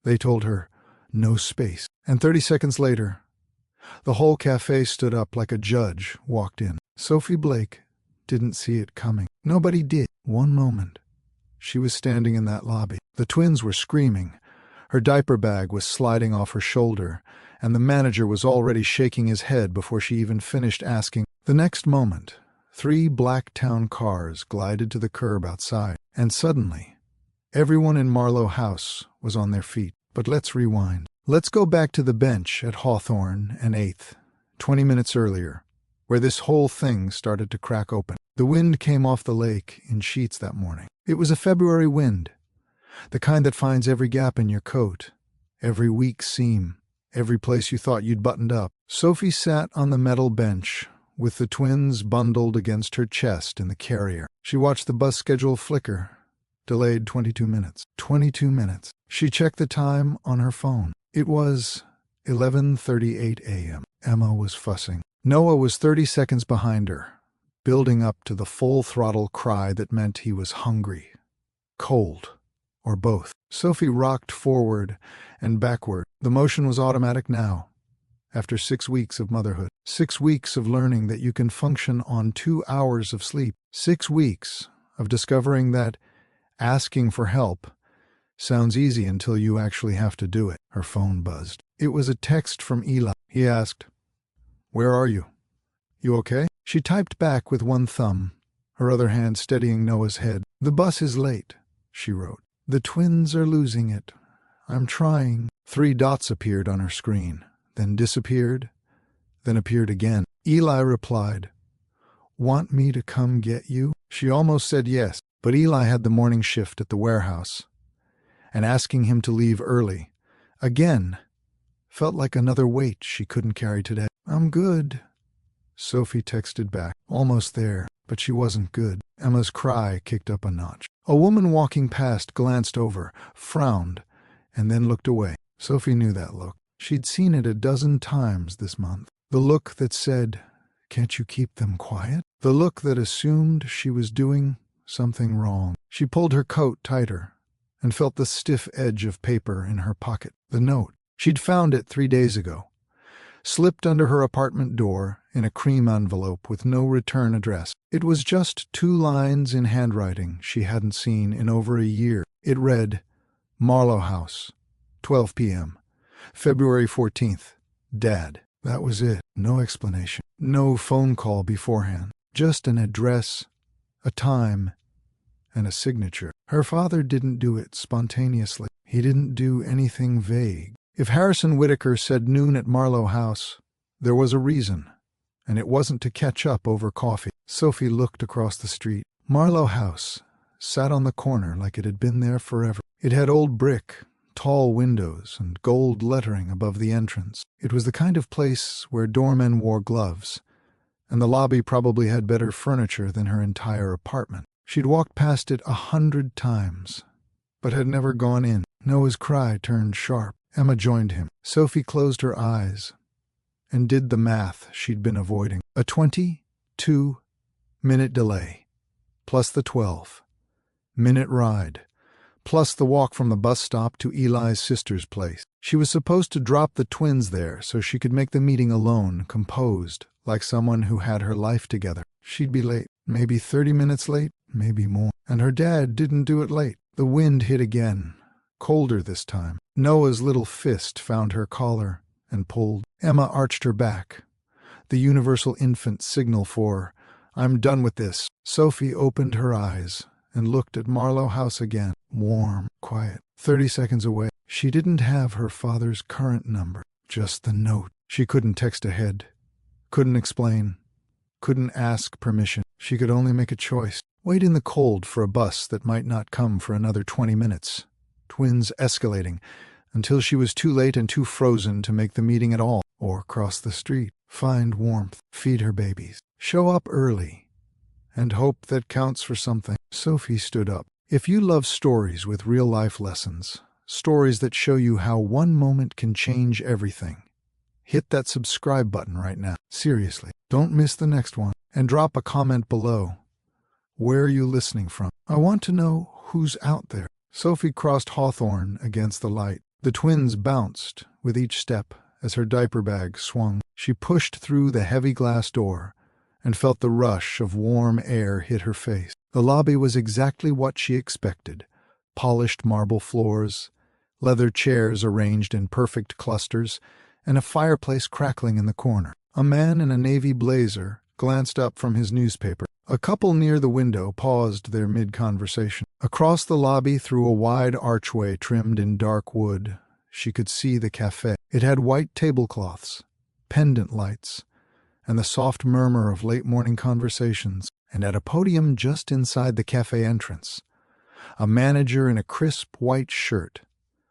They told her, no space. And 30 seconds later, the whole cafe stood up like a judge walked in. Sophie Blake didn't see it coming. Nobody did. One moment, she was standing in that lobby. The twins were screaming. Her diaper bag was sliding off her shoulder, and the manager was already shaking his head before she even finished asking. The next moment, 3 black town cars glided to the curb outside, and suddenly, everyone in Marlowe House was on their feet. But let's rewind. Let's go back to the bench at Hawthorne and 8th, 20 minutes earlier, where this whole thing started to crack open. The wind came off the lake in sheets that morning. It was a February wind, the kind that finds every gap in your coat, every weak seam, every place you thought you'd buttoned up. Sophie sat on the metal bench, with the twins bundled against her chest in the carrier. She watched the bus schedule flicker, delayed 22 minutes. 22 minutes. She checked the time on her phone. It was 11:38 a.m. Emma was fussing. Noah was 30 seconds behind her, building up to the full-throttle cry that meant he was hungry, cold, or both. Sophie rocked forward and backward. The motion was automatic now. After 6 weeks of motherhood, 6 weeks of learning that you can function on 2 hours of sleep, 6 weeks of discovering that asking for help sounds easy until you actually have to do it. Her phone buzzed. It was a text from Eli. He asked, "Where are you? You okay?" She typed back with one thumb, her other hand steadying Noah's head. "The bus is late," she wrote. "The twins are losing it. I'm trying." 3 dots appeared on her screen, then disappeared, then appeared again. Eli replied, "Want me to come get you?" She almost said yes, but Eli had the morning shift at the warehouse, and asking him to leave early, again, felt like another weight she couldn't carry today. "I'm good," Sophie texted back. Almost there, but she wasn't good. Emma's cry kicked up a notch. A woman walking past glanced over, frowned, and then looked away. Sophie knew that look. She'd seen it a dozen times this month. The look that said, "Can't you keep them quiet?" The look that assumed she was doing something wrong. She pulled her coat tighter and felt the stiff edge of paper in her pocket. The note. She'd found it 3 days ago, slipped under her apartment door in a cream envelope with no return address. It was just 2 lines in handwriting she hadn't seen in over a year. It read, "Marlowe House, 12 p.m., February 14th, Dad." That was it. No explanation. No phone call beforehand. Just an address, a time, and a signature. Her father didn't do it spontaneously. He didn't do anything vague. If Harrison Whitaker said noon at Marlowe House, there was a reason, and it wasn't to catch up over coffee. Sophie looked across the street. Marlowe House sat on the corner like it had been there forever. It had old brick, tall windows, and gold lettering above the entrance. It was the kind of place where doormen wore gloves, and the lobby probably had better furniture than her entire apartment. She'd walked past it 100 times, but had never gone in. Noah's cry turned sharp. Emma joined him. Sophie closed her eyes and did the math she'd been avoiding. A 22-minute delay, plus the 12-minute ride, plus the walk from the bus stop to Eli's sister's place. She was supposed to drop the twins there so she could make the meeting alone, composed, like someone who had her life together. She'd be late, maybe 30 minutes late, maybe more. And her dad didn't do it late. The wind hit again, colder this time. Noah's little fist found her collar and pulled. Emma arched her back, the universal infant signal for, "I'm done with this." Sophie opened her eyes and looked at Marlowe House again. Warm, quiet, 30 seconds away. She didn't have her father's current number, just the note. She couldn't text ahead, couldn't explain, couldn't ask permission. She could only make a choice. Wait in the cold for a bus that might not come for another 20 minutes. Twins escalating, until she was too late and too frozen to make the meeting at all. Or cross the street, find warmth, feed her babies, show up early, and hope that counts for something. Sophie stood up. If you love stories with real-life lessons, stories that show you how one moment can change everything, hit that subscribe button right now. Seriously, don't miss the next one. And drop a comment below. Where are you listening from? I want to know who's out there. Sophie crossed Hawthorne against the light. The twins bounced with each step as her diaper bag swung. She pushed through the heavy glass door and felt the rush of warm air hit her face. The lobby was exactly what she expected. Polished marble floors, leather chairs arranged in perfect clusters, and a fireplace crackling in the corner. A man in a navy blazer glanced up from his newspaper. A couple near the window paused their mid-conversation. Across the lobby, through a wide archway trimmed in dark wood, she could see the cafe. It had white tablecloths, pendant lights, and the soft murmur of late-morning conversations. And at a podium just inside the cafe entrance, a manager in a crisp white shirt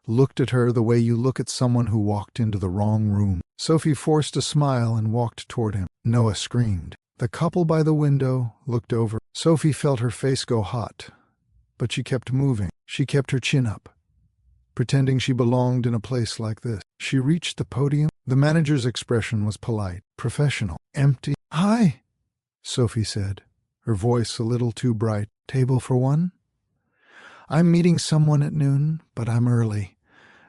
looked at her the way you look at someone who walked into the wrong room. Sophie forced a smile and walked toward him. Noah screamed. The couple by the window looked over. Sophie felt her face go hot, but she kept moving. She kept her chin up, pretending she belonged in a place like this. She reached the podium. The manager's expression was polite, professional, empty. "Hi," Sophie said, her voice a little too bright. "Table for one? I'm meeting someone at noon, but I'm early,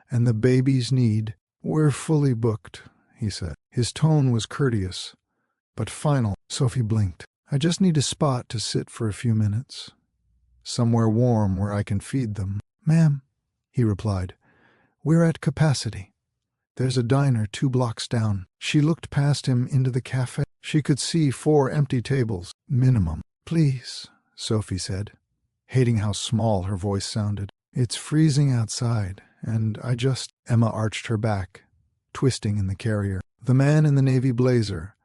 and the babies need—" "We're fully booked," he said. His tone was courteous, but final. Sophie blinked. "I just need a spot to sit for a few minutes. Somewhere warm where I can feed them." "Ma'am," he replied, "we're at capacity. There's a diner 2 blocks down." She looked past him into the cafe. She could see 4 empty tables, minimum. "Please," Sophie said, hating how small her voice sounded. "It's freezing outside, and I just—" Emma arched her back, twisting in the carrier. The man in the navy blazer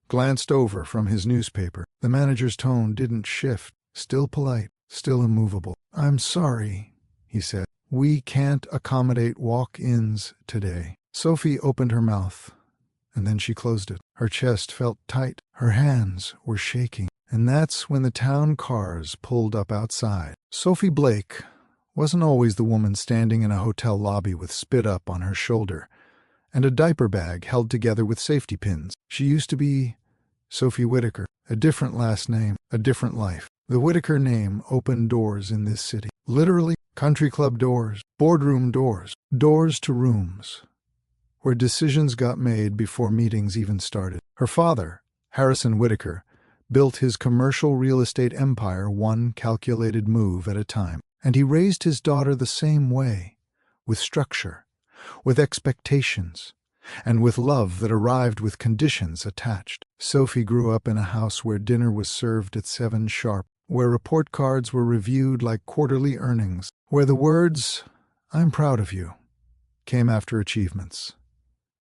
glanced over from his newspaper. The manager's tone didn't shift, still polite, still immovable. "I'm sorry," he said. "We can't accommodate walk-ins today." Sophie opened her mouth, and then she closed it. Her chest felt tight. Her hands were shaking. And that's when the town cars pulled up outside. Sophie Blake wasn't always the woman standing in a hotel lobby with spit up on her shoulder and a diaper bag held together with safety pins. She used to be Sophie Whitaker, a different last name, a different life. The Whitaker name opened doors in this city. Literally, country club doors, boardroom doors, doors to rooms where decisions got made before meetings even started. Her father, Harrison Whitaker, built his commercial real estate empire one calculated move at a time, and he raised his daughter the same way, with structure, with expectations, and with love that arrived with conditions attached. Sophie grew up in a house where dinner was served at 7 sharp, where report cards were reviewed like quarterly earnings, where the words, "I'm proud of you," came after achievements.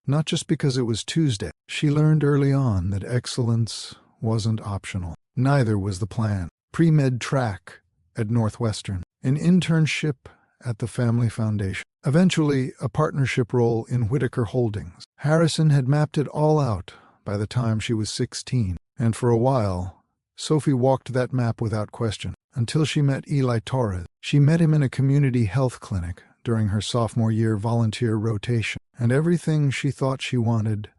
Not just because it was Tuesday. She learned early on that excellence wasn't optional. Neither was the plan. Pre-med track at Northwestern, an internship at the Family Foundation, eventually a partnership role in Whitaker Holdings. Harrison had mapped it all out by the time she was 16, and for a while, Sophie walked that map without question, until she met Eli Torres. She met him in a community health clinic during her sophomore year volunteer rotation, and everything she thought she wanted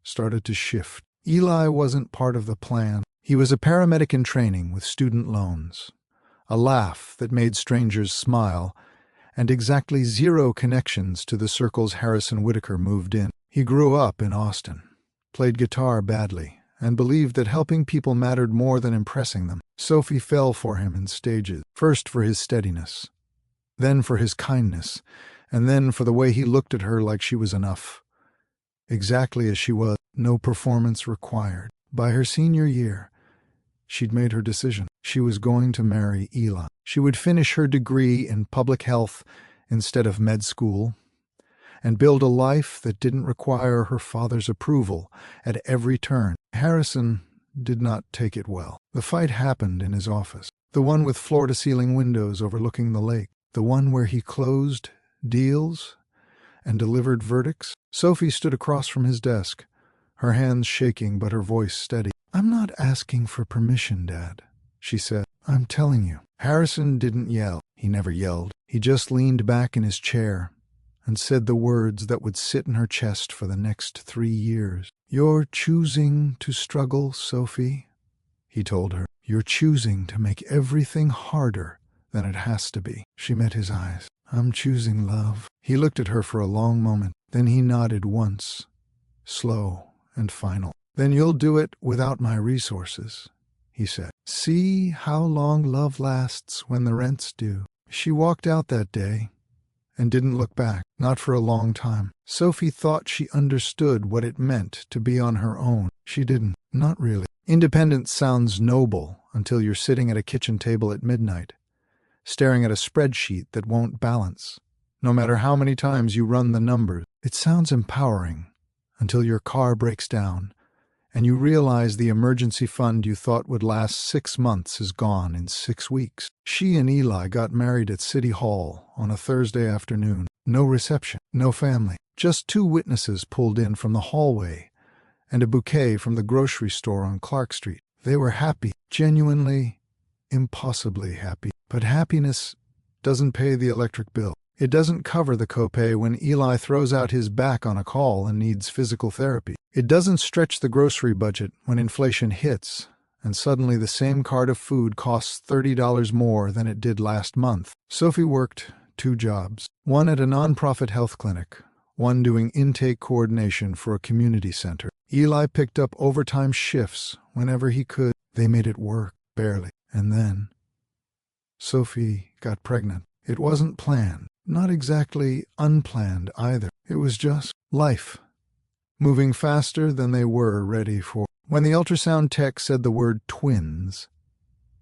started to shift. Eli wasn't part of the plan. He was a paramedic in training with student loans, a laugh that made strangers smile, and exactly 0 connections to the circles Harrison Whitaker moved in. He grew up in Austin, played guitar badly, and believed that helping people mattered more than impressing them. Sophie fell for him in stages, first for his steadiness, then for his kindness, and then for the way he looked at her like she was enough. Exactly as she was, no performance required. By her senior year, she'd made her decision. She was going to marry Eli. She would finish her degree in public health instead of med school, and build a life that didn't require her father's approval at every turn. Harrison did not take it well. The fight happened in his office, the one with floor-to-ceiling windows overlooking the lake, the one where he closed deals and delivered verdicts. Sophie stood across from his desk, her hands shaking but her voice steady. "I'm not asking for permission, Dad," she said. "I'm telling you." Harrison didn't yell. He never yelled. He just leaned back in his chair and said the words that would sit in her chest for the next 3 years. "You're choosing to struggle, Sophie," he told her. "You're choosing to make everything harder than it has to be." She met his eyes. I'm choosing love. He looked at her for a long moment. Then he nodded once, slow and final. Then you'll do it without my resources, he said. See how long love lasts when the rent's due. She walked out that day and didn't look back, not for a long time. Sophie thought she understood what it meant to be on her own. She didn't. Not really. Independence sounds noble until you're sitting at a kitchen table at midnight, staring at a spreadsheet that won't balance. No matter how many times you run the numbers, it sounds empowering until your car breaks down and you realize the emergency fund you thought would last 6 months is gone in 6 weeks. She and Eli got married at City Hall on a Thursday afternoon. No reception, no family, just 2 witnesses pulled in from the hallway and a bouquet from the grocery store on Clark Street. They were happy, genuinely, impossibly happy. But happiness doesn't pay the electric bill. It doesn't cover the copay when Eli throws out his back on a call and needs physical therapy. It doesn't stretch the grocery budget when inflation hits and suddenly the same cart of food costs $30 more than it did last month. Sophie worked 2 jobs, one at a nonprofit health clinic, one doing intake coordination for a community center. Eli picked up overtime shifts whenever he could. They made it work, barely. And then Sophie got pregnant. It wasn't planned. Not exactly unplanned either. It was just life, moving faster than they were ready for. When the ultrasound tech said the word twins,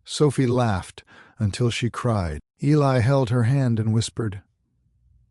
Sophie laughed until she cried. Eli held her hand and whispered,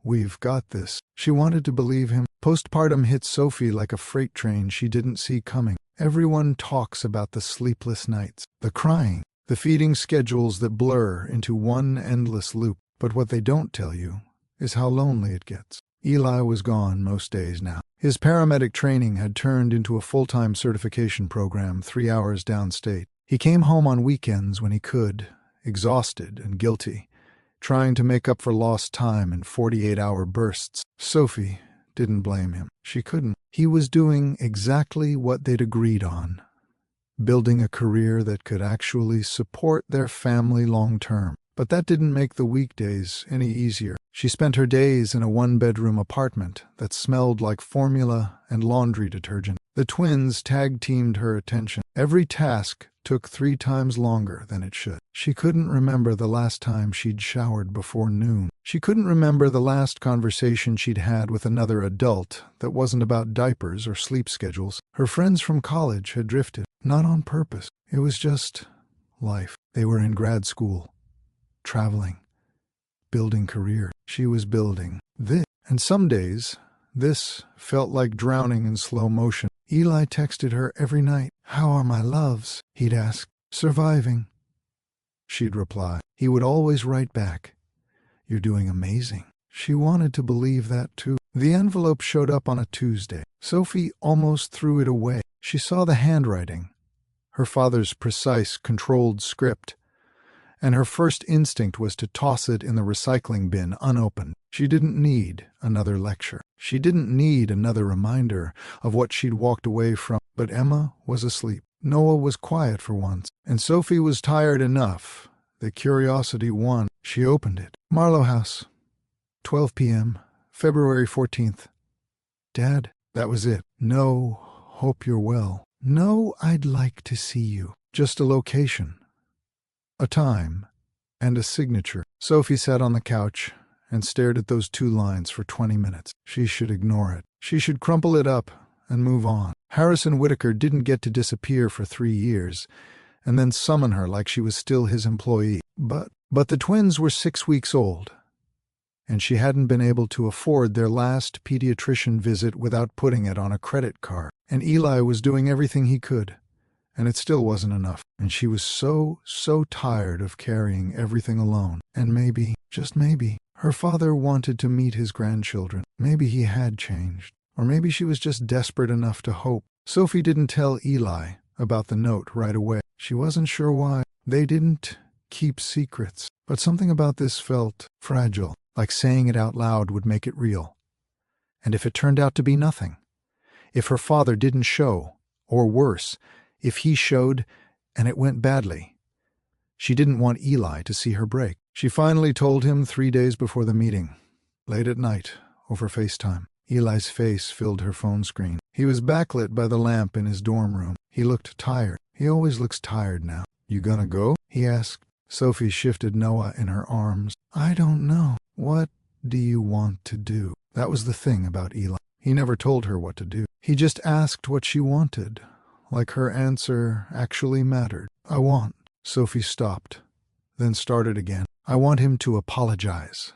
"We've got this." She wanted to believe him. Postpartum hit Sophie like a freight train she didn't see coming. Everyone talks about the sleepless nights, the crying, the feeding schedules that blur into one endless loop. But what they don't tell you is how lonely it gets. Eli was gone most days now. His paramedic training had turned into a full-time certification program 3 hours downstate. He came home on weekends when he could, exhausted and guilty, trying to make up for lost time in 48-hour bursts. Sophie didn't blame him. She couldn't. He was doing exactly what they'd agreed on, building a career that could actually support their family long-term. But that didn't make the weekdays any easier. She spent her days in a 1-bedroom apartment that smelled like formula and laundry detergent. The twins tag-teamed her attention. Every task took 3 times longer than it should. She couldn't remember the last time she'd showered before noon. She couldn't remember the last conversation she'd had with another adult that wasn't about diapers or sleep schedules. Her friends from college had drifted, not on purpose. It was just life. They were in grad school, traveling, building career. She was building this. And some days, this felt like drowning in slow motion. Eli texted her every night. "How are my loves?" he'd ask. "Surviving," she'd reply. He would always write back, "You're doing amazing." She wanted to believe that too. The envelope showed up on a Tuesday. Sophie almost threw it away. She saw the handwriting, her father's precise, controlled script, and her first instinct was to toss it in the recycling bin unopened. She didn't need another lecture. She didn't need another reminder of what she'd walked away from. But Emma was asleep. Noah was quiet for once, and Sophie was tired enough that curiosity won. She opened it. Marlowe House, 12 p.m., February 14th. "Dad," that was it. "No, hope you're well." "No, I'd like to see you." Just a location, a time, and a signature. Sophie sat on the couch and stared at those 2 lines for 20 minutes. She should ignore it. She should crumple it up and move on. Harrison Whitaker didn't get to disappear for 3 years and then summon her like she was still his employee. But the twins were 6 weeks old, and she hadn't been able to afford their last pediatrician visit without putting it on a credit card. And Eli was doing everything he could, and it still wasn't enough. And she was so tired of carrying everything alone. And maybe, just maybe, her father wanted to meet his grandchildren. Maybe he had changed. Or maybe she was just desperate enough to hope. Sophie didn't tell Eli about the note right away. She wasn't sure why. They didn't keep secrets. But something about this felt fragile, like saying it out loud would make it real. And if it turned out to be nothing, if her father didn't show, or worse, if he showed and it went badly, she didn't want Eli to see her break. She finally told him 3 days before the meeting, late at night, over FaceTime. Eli's face filled her phone screen. He was backlit by the lamp in his dorm room. He looked tired. He always looks tired now. "You gonna go?" he asked. Sophie shifted Noah in her arms. "I don't know. What do you want to do?" That was the thing about Eli. He never told her what to do. He just asked what she wanted, like her answer actually mattered. "I want." Sophie stopped, then started again. "I want him to apologize.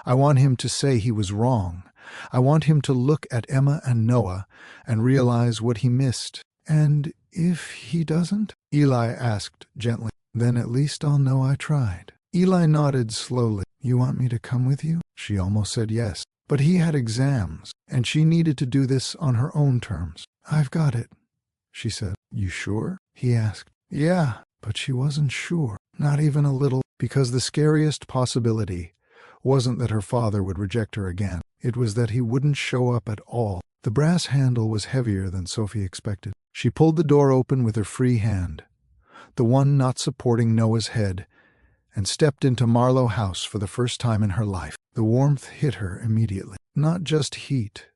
I want him to say he was wrong. I want him to look at Emma and Noah and realize what he missed." "And if he doesn't?" Eli asked gently. "Then at least I'll know I tried." Eli nodded slowly. "You want me to come with you?" She almost said yes. But he had exams, and she needed to do this on her own terms. "I've got it," she said. "You sure?" he asked. Yeah, but she wasn't sure. Not even a little, because the scariest possibility wasn't that her father would reject her again. It was that he wouldn't show up at all. The brass handle was heavier than Sophie expected. She pulled the door open with her free hand, the one not supporting Noah's head, and stepped into Marlowe House for the first time in her life. The warmth hit her immediately. Not just heat,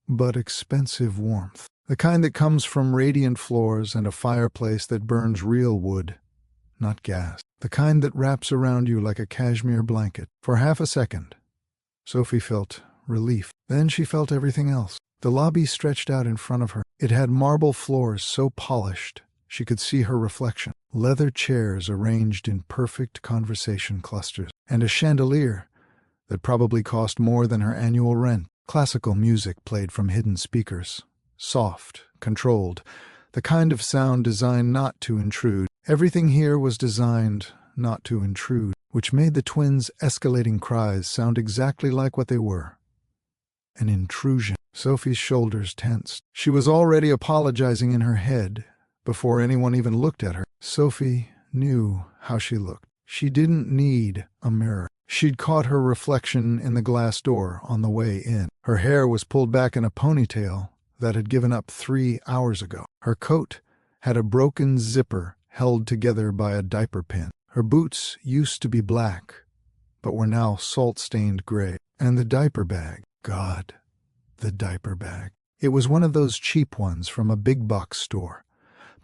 but expensive warmth. The kind that comes from radiant floors and a fireplace that burns real wood, not gas. The kind that wraps around you like a cashmere blanket. For half a second, Sophie felt relief. Then she felt everything else. The lobby stretched out in front of her. It had marble floors so polished she could see her reflection. Leather chairs arranged in perfect conversation clusters. And a chandelier that probably cost more than her annual rent. Classical music played from hidden speakers. Soft, controlled, the kind of sound designed not to intrude. Everything here was designed not to intrude, which made the twins' escalating cries sound exactly like what they were. An intrusion. Sophie's shoulders tensed. She was already apologizing in her head before anyone even looked at her. Sophie knew how she looked. She didn't need a mirror. She'd caught her reflection in the glass door on the way in. Her hair was pulled back in a ponytail that had given up 3 hours ago. Her coat had a broken zipper held together by a diaper pin. Her boots used to be black, but were now salt-stained gray. And the diaper bag. God, the diaper bag. It was one of those cheap ones from a big-box store.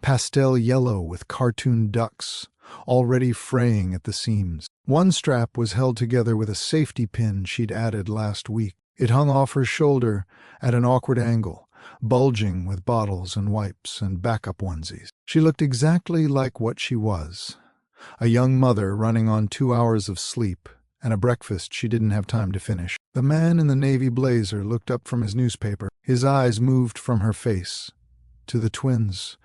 Pastel yellow with cartoon ducks, already fraying at the seams. One strap was held together with a safety pin she'd added last week. It hung off her shoulder at an awkward angle, bulging with bottles and wipes and backup onesies. She looked exactly like what she was, a young mother running on 2 hours of sleep and a breakfast she didn't have time to finish. The man in the navy blazer looked up from his newspaper. His eyes moved from her face to the twins,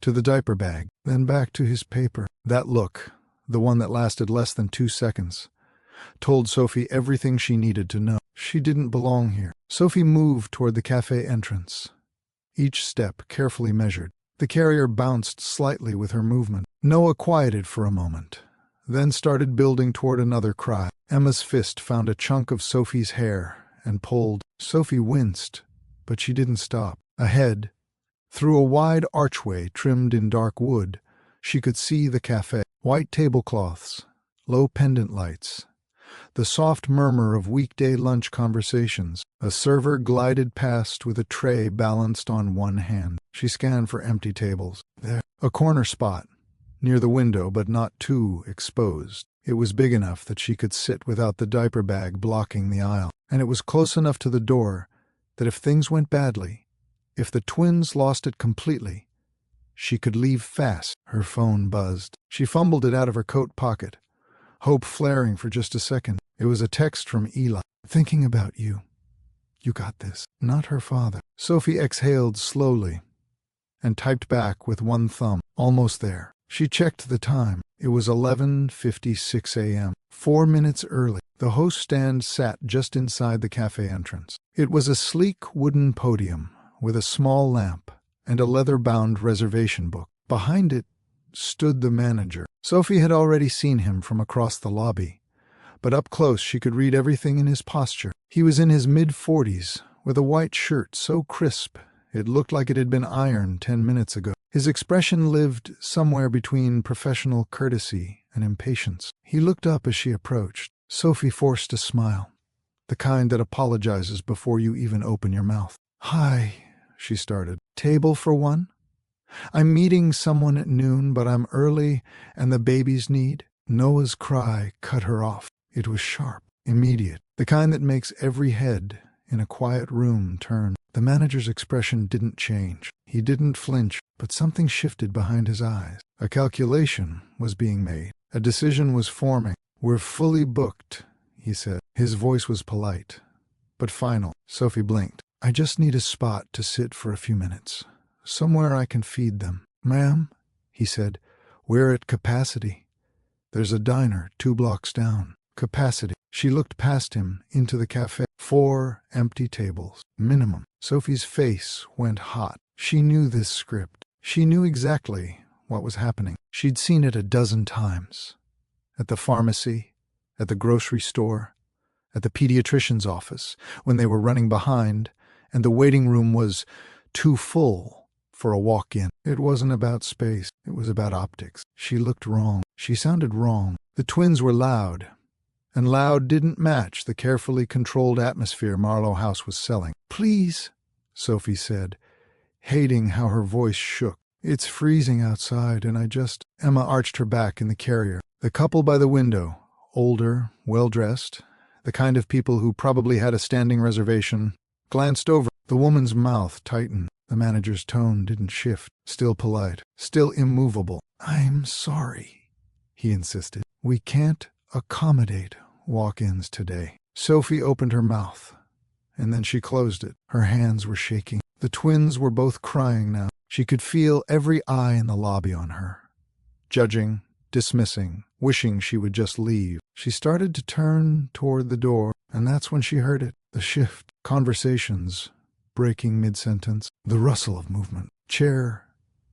to the diaper bag, then back to his paper. That look, the one that lasted less than 2 seconds, told Sophie everything she needed to know. She didn't belong here. Sophie moved toward the cafe entrance, each step carefully measured. The carrier bounced slightly with her movement. Noah quieted for a moment, then started building toward another cry. Emma's fist found a chunk of Sophie's hair and pulled. Sophie winced, but she didn't stop. Ahead, through a wide archway trimmed in dark wood, she could see the cafe. White tablecloths, low pendant lights, the soft murmur of weekday lunch conversations. A server glided past with a tray balanced on one hand. She scanned for empty tables. There, a corner spot, near the window but not too exposed. It was big enough that she could sit without the diaper bag blocking the aisle, and it was close enough to the door that if things went badly, if the twins lost it completely, she could leave fast. Her phone buzzed. She fumbled it out of her coat pocket, hope flaring for just a second. It was a text from Eli. "Thinking about you. You got this." Not her father. Sophie exhaled slowly and typed back with one thumb. Almost there. She checked the time. It was 11:56 a.m., 4 minutes early. The host stand sat just inside the cafe entrance. It was a sleek wooden podium with a small lamp and a leather-bound reservation book. Behind it stood the manager. Sophie had already seen him from across the lobby, but up close she could read everything in his posture. He was in his mid-40s, with a white shirt so crisp it looked like it had been ironed 10 minutes ago. His expression lived somewhere between professional courtesy and impatience. He looked up as she approached. Sophie forced a smile, the kind that apologizes before you even open your mouth. "Hi," she started. "Table for one? I'm meeting someone at noon, but I'm early and the babies need." Noah's cry cut her off. It was sharp, immediate, the kind that makes every head in a quiet room turn. The manager's expression didn't change. He didn't flinch, but something shifted behind his eyes. A calculation was being made. A decision was forming. "We're fully booked," he said. His voice was polite, but final. Sophie blinked. "I just need a spot to sit for a few minutes. Somewhere I can feed them." "Ma'am," he said, "we're at capacity. There's a diner 2 blocks down." Capacity. She looked past him into the cafe. 4 empty tables, minimum. Sophie's face went hot. She knew this script. She knew exactly what was happening. She'd seen it a dozen times. At the pharmacy, at the grocery store, at the pediatrician's office, when they were running behind, and the waiting room was too full for a walk-in. It wasn't about space. It was about optics. She looked wrong. She sounded wrong. The twins were loud, and loud didn't match the carefully controlled atmosphere Marlowe House was selling. "Please," Sophie said, hating how her voice shook. "It's freezing outside, and I just—" Emma arched her back in the carrier. The couple by the window, older, well-dressed, the kind of people who probably had a standing reservation, glanced over. The woman's mouth tightened. The manager's tone didn't shift. Still polite, still immovable. "I'm sorry," he insisted. "We can't accommodate walk-ins today." Sophie opened her mouth, and then she closed it. Her hands were shaking. The twins were both crying now. She could feel every eye in the lobby on her, judging, dismissing, wishing she would just leave. She started to turn toward the door, and that's when she heard it. The shift, conversations breaking mid-sentence, the rustle of movement, chair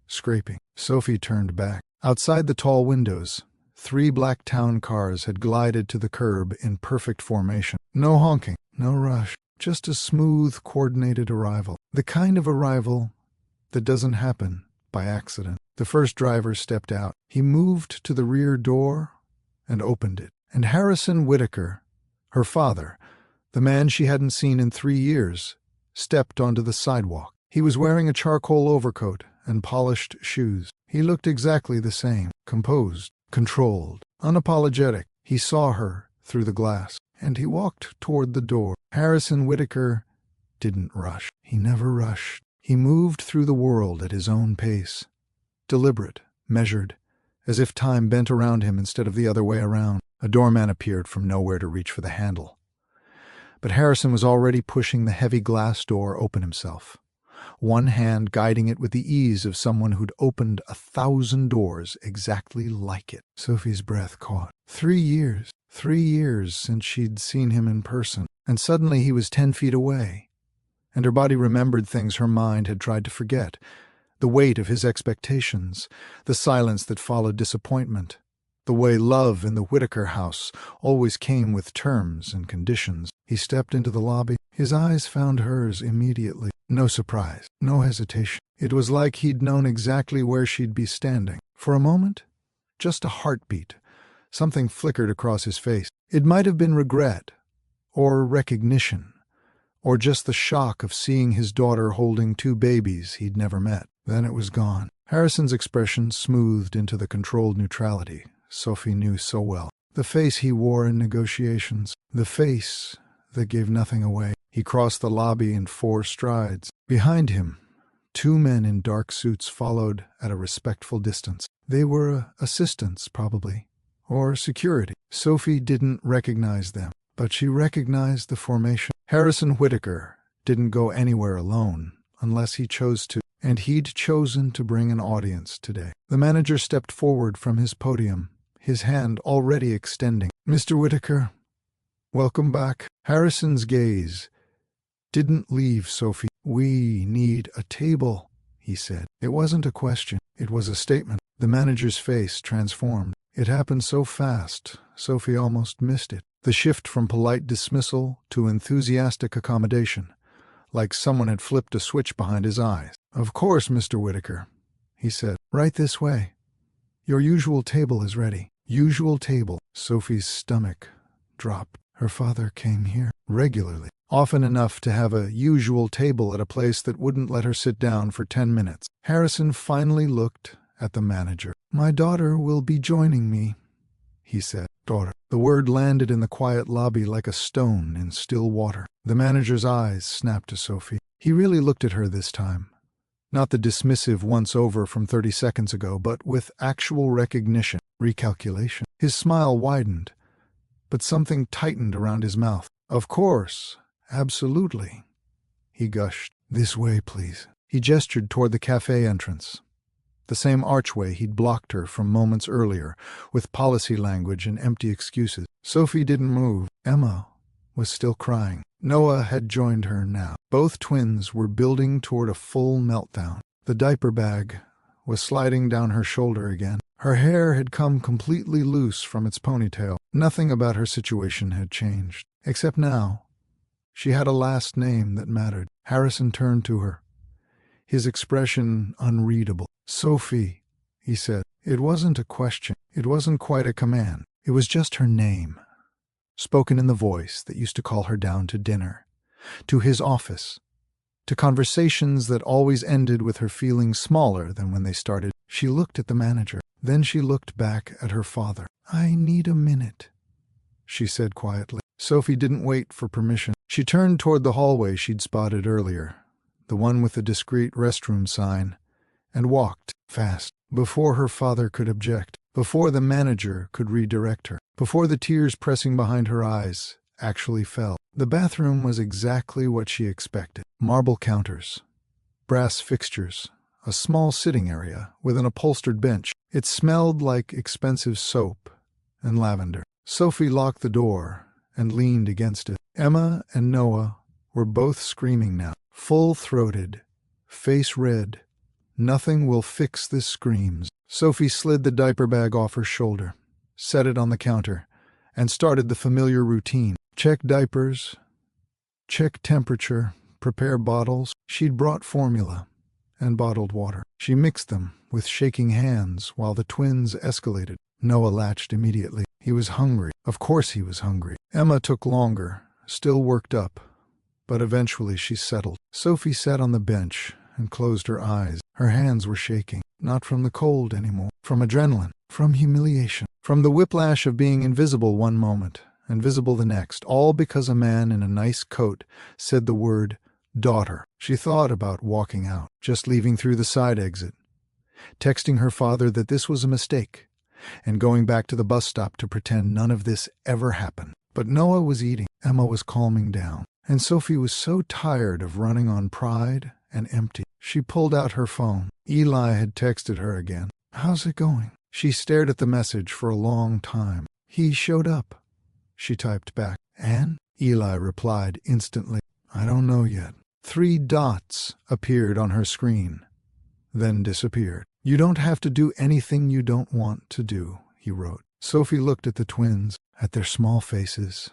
scraping. Sophie turned back. Outside the tall windows, 3 black town cars had glided to the curb in perfect formation. No honking, no rush, just a smooth, coordinated arrival. The kind of arrival that doesn't happen by accident. The first driver stepped out. He moved to the rear door and opened it. And Harrison Whitaker, her father, the man she hadn't seen in 3 years, stepped onto the sidewalk. He was wearing a charcoal overcoat and polished shoes. He looked exactly the same, composed, controlled, unapologetic. He saw her through the glass, and he walked toward the door. Harrison Whitaker didn't rush. He never rushed. He moved through the world at his own pace, deliberate, measured, as if time bent around him instead of the other way around. A doorman appeared from nowhere to reach for the handle. But Harrison was already pushing the heavy glass door open himself, one hand guiding it with the ease of someone who'd opened 1,000 doors exactly like it. Sophie's breath caught. 3 years. 3 years since she'd seen him in person, and suddenly he was 10 feet away. And her body remembered things her mind had tried to forget. The weight of his expectations, the silence that followed disappointment, the way love in the Whitaker house always came with terms and conditions. He stepped into the lobby. His eyes found hers immediately. No surprise, no hesitation. It was like he'd known exactly where she'd be standing. For a moment, just a heartbeat, something flickered across his face. It might have been regret, or recognition, or just the shock of seeing his daughter holding 2 babies he'd never met. Then it was gone. Harrison's expression smoothed into the controlled neutrality Sophie knew so well. The face he wore in negotiations, the face that gave nothing away. He crossed the lobby in 4 strides. Behind him, 2 men in dark suits followed at a respectful distance. They were assistants, probably, or security. Sophie didn't recognize them, but she recognized the formation. Harrison Whitaker didn't go anywhere alone unless he chose to, and he'd chosen to bring an audience today. The manager stepped forward from his podium, his hand already extending. "Mr. Whitaker, welcome back." Harrison's gaze didn't leave Sophie. "We need a table," he said. It wasn't a question. It was a statement. The manager's face transformed. It happened so fast, Sophie almost missed it. The shift from polite dismissal to enthusiastic accommodation, like someone had flipped a switch behind his eyes. "Of course, Mr. Whitaker," he said. "Right this way. Your usual table is ready." Usual table. Sophie's stomach dropped. Her father came here regularly, often enough to have a usual table at a place that wouldn't let her sit down for 10 minutes. Harrison finally looked at the manager. "My daughter will be joining me," he said. "Daughter." The word landed in the quiet lobby like a stone in still water. The manager's eyes snapped to Sophie. He really looked at her this time. Not the dismissive once-over from 30 seconds ago, but with actual recognition, recalculation. His smile widened, but something tightened around his mouth. "Of course, absolutely," he gushed. "This way, please." He gestured toward the cafe entrance. The same archway he'd blocked her from moments earlier, with policy language and empty excuses. Sophie didn't move. Emma was still crying. Noah had joined her now. Both twins were building toward a full meltdown. The diaper bag was sliding down her shoulder again. Her hair had come completely loose from its ponytail. Nothing about her situation had changed. Except now, she had a last name that mattered. Harrison turned to her, his expression unreadable. "Sophie," he said. It wasn't a question. It wasn't quite a command. It was just her name, spoken in the voice that used to call her down to dinner, to his office, to conversations that always ended with her feeling smaller than when they started. She looked at the manager. Then she looked back at her father. "I need a minute," she said quietly. Sophie didn't wait for permission. She turned toward the hallway she'd spotted earlier, the one with the discreet restroom sign, and walked fast. Before her father could object, before the manager could redirect her, before the tears pressing behind her eyes actually fell. The bathroom was exactly what she expected. Marble counters, brass fixtures, a small sitting area with an upholstered bench. It smelled like expensive soap and lavender. Sophie locked the door and leaned against it. Emma and Noah were both screaming now, full-throated, face red. Nothing will fix this screams. Sophie slid the diaper bag off her shoulder, set it on the counter, and started the familiar routine. Check diapers, check temperature, prepare bottles. She'd brought formula and bottled water. She mixed them with shaking hands while the twins escalated. Noah latched immediately. He was hungry. Of course he was hungry. Emma took longer, still worked up, but eventually she settled. Sophie sat on the bench and closed her eyes. Her hands were shaking, not from the cold anymore, from adrenaline, from humiliation, from the whiplash of being invisible one moment and visible the next, all because a man in a nice coat said the word daughter. She thought about walking out, just leaving through the side exit, texting her father that this was a mistake, and going back to the bus stop to pretend none of this ever happened. But Noah was eating, Emma was calming down, and Sophie was so tired of running on pride and empty. She pulled out her phone. Eli had texted her again. "How's it going?" She stared at the message for a long time. "He showed up," she typed back. "And?" Eli replied instantly. "I don't know yet." 3 dots appeared on her screen, then disappeared. "You don't have to do anything you don't want to do," he wrote. Sophie looked at the twins, at their small faces,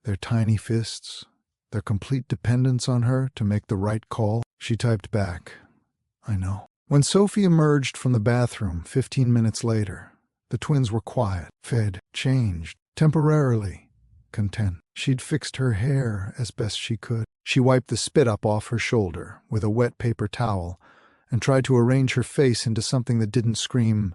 their tiny fists, their complete dependence on her to make the right call. She typed back, "I know." When Sophie emerged from the bathroom 15 minutes later, the twins were quiet, fed, changed, temporarily content. She'd fixed her hair as best she could. She wiped the spit up off her shoulder with a wet paper towel and tried to arrange her face into something that didn't scream,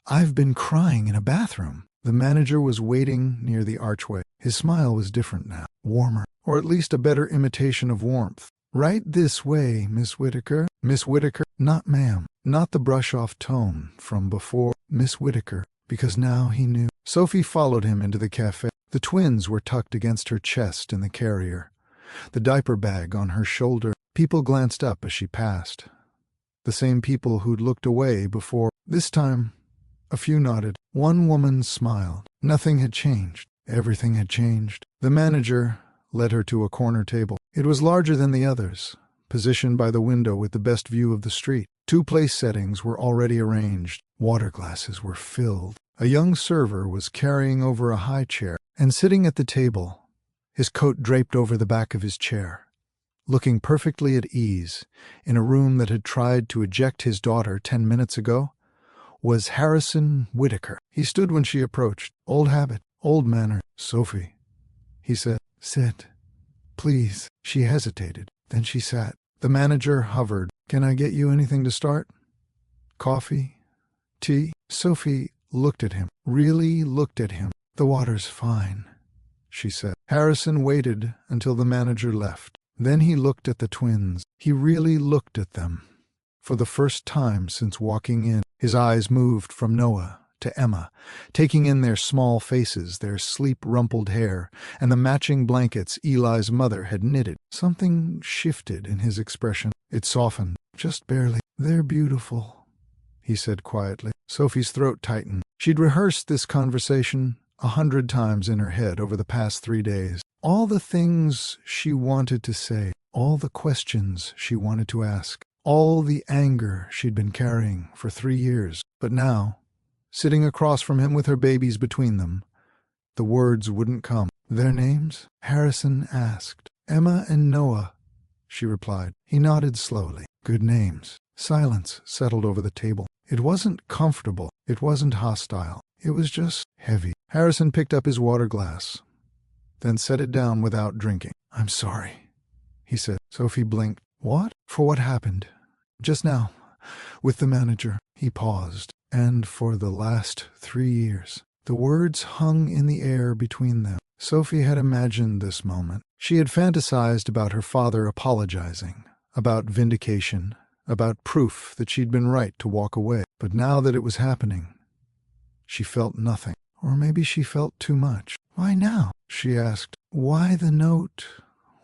"I've been crying in a bathroom." The manager was waiting near the archway. His smile was different now, warmer, or at least a better imitation of warmth. "Right this way, Miss Whitaker." Miss Whitaker, not ma'am, not the brush-off tone from before. Miss Whitaker, because now he knew. Sophie followed him into the cafe. The twins were tucked against her chest in the carrier, the diaper bag on her shoulder. People glanced up as she passed. The same people who'd looked away before. This time, a few nodded. One woman smiled. Nothing had changed. Everything had changed. The manager led her to a corner table. It was larger than the others, positioned by the window with the best view of the street. 2 place settings were already arranged. Water glasses were filled. A young server was carrying over a high chair, and sitting at the table, his coat draped over the back of his chair, looking perfectly at ease in a room that had tried to eject his daughter 10 minutes ago, was Harrison Whitaker. He stood when she approached. Old habit, old manner. Sophie, he said. Sit. Please. She hesitated. Then she sat. The manager hovered. Can I get you anything to start? Coffee? Tea? Sophie looked at him. Really looked at him. The water's fine, she said. Harrison waited until the manager left. Then he looked at the twins. He really looked at them. For the first time since walking in, his eyes moved from Noah to Emma, taking in their small faces, their sleep-rumpled hair, and the matching blankets Eli's mother had knitted. Something shifted in his expression. It softened, just barely. They're beautiful, he said quietly. Sophie's throat tightened. She'd rehearsed this conversation 100 times in her head over the past 3 days. All the things she wanted to say, all the questions she wanted to ask, all the anger she'd been carrying for 3 years. But now, sitting across from him with her babies between them, the words wouldn't come. Their names? Harrison asked. Emma and Noah, she replied. He nodded slowly. Good names. Silence settled over the table. It wasn't comfortable. It wasn't hostile. It was just heavy. Harrison picked up his water glass, then set it down without drinking. I'm sorry, he said. Sophie blinked. What? For what happened? Just now, with the manager. He paused. And for the last 3 years. The words hung in the air between them. Sophie had imagined this moment. She had fantasized about her father apologizing, about vindication, about proof that she'd been right to walk away. But now that it was happening, she felt nothing. Or maybe she felt too much. Why now? She asked. Why the note?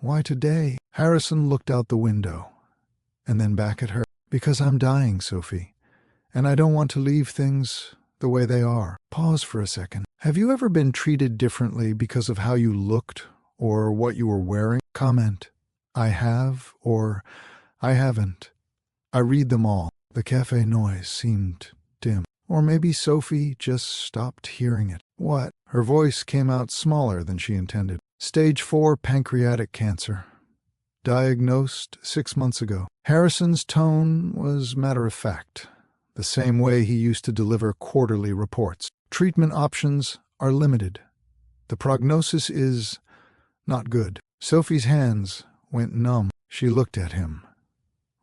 Why today? Harrison looked out the window, and then back at her. Because I'm dying, Sophie, and I don't want to leave things the way they are. Pause for a second. Have you ever been treated differently because of how you looked or what you were wearing? Comment. I have or I haven't. I read them all. The cafe noise seemed dim. Or maybe Sophie just stopped hearing it. What? Her voice came out smaller than she intended. Stage 4 pancreatic cancer. Diagnosed 6 months ago. Harrison's tone was matter-of-fact, the same way he used to deliver quarterly reports. Treatment options are limited. The prognosis is not good. Sophie's hands went numb. She looked at him.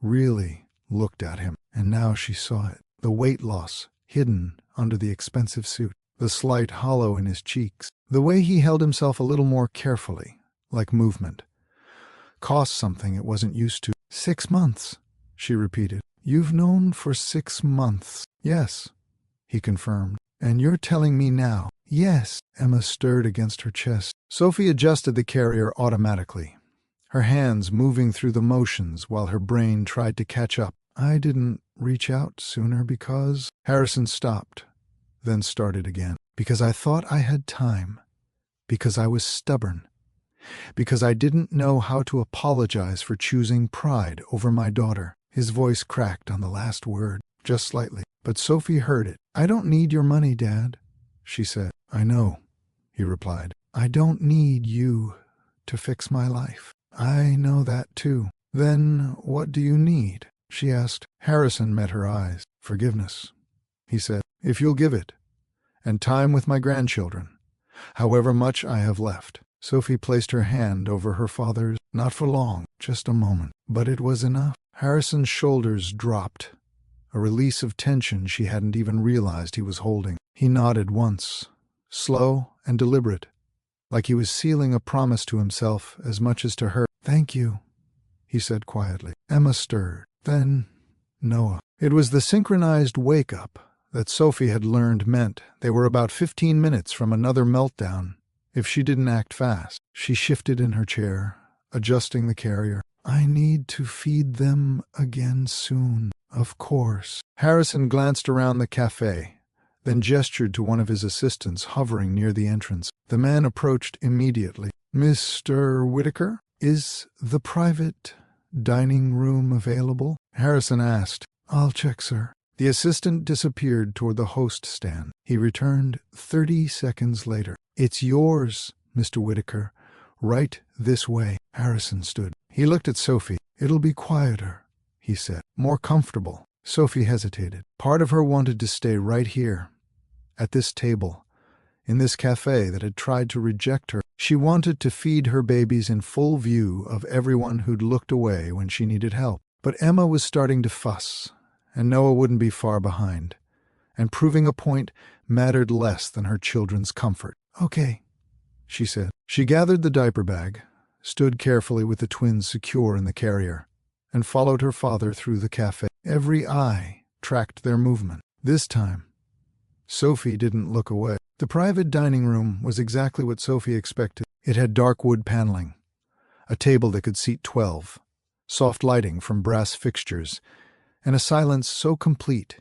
Really looked at him. And now she saw it. The weight loss hidden under the expensive suit. The slight hollow in his cheeks. The way he held himself a little more carefully, like movement. Cost something it wasn't used to. 6 months, she repeated. You've known for 6 months. Yes, he confirmed. And you're telling me now? Yes. Emma stirred against her chest. Sophie adjusted the carrier automatically, her hands moving through the motions while her brain tried to catch up. I didn't reach out sooner because... Harrison stopped, then started again. Because I thought I had time. Because I was stubborn. Because I didn't know how to apologize for choosing pride over my daughter. His voice cracked on the last word, just slightly. But Sophie heard it. I don't need your money, Dad, she said. I know, he replied. I don't need you to fix my life. I know that too. Then what do you need? She asked. Harrison met her eyes. Forgiveness, he said, if you'll give it. And time with my grandchildren, however much I have left. Sophie placed her hand over her father's. Not for long, just a moment. But it was enough. Harrison's shoulders dropped, a release of tension she hadn't even realized he was holding. He nodded once, slow and deliberate, like he was sealing a promise to himself as much as to her. Thank you, he said quietly. Emma stirred. Then Noah. It was the synchronized wake-up that Sophie had learned meant they were about 15 minutes from another meltdown if she didn't act fast. She shifted in her chair, adjusting the carrier. I need to feed them again soon, of course. Harrison glanced around the cafe, then gestured to one of his assistants hovering near the entrance. The man approached immediately. Mr. Whitaker, is the private dining room available? Harrison asked. I'll check, sir. The assistant disappeared toward the host stand. He returned 30 seconds later. It's yours, Mr. Whitaker. Right this way. Harrison stood. He looked at Sophie. It'll be quieter, he said. More comfortable. Sophie hesitated. Part of her wanted to stay right here At this table, in this cafe that had tried to reject her, she wanted to feed her babies in full view of everyone who'd looked away when she needed help. But Emma was starting to fuss, and Noah wouldn't be far behind, and proving a point mattered less than her children's comfort. "Okay," she said. She gathered the diaper bag, stood carefully with the twins secure in the carrier, and followed her father through the cafe. Every eye tracked their movement. This time, Sophie didn't look away. The private dining room was exactly what Sophie expected. It had dark wood paneling, a table that could seat 12, soft lighting from brass fixtures, and a silence so complete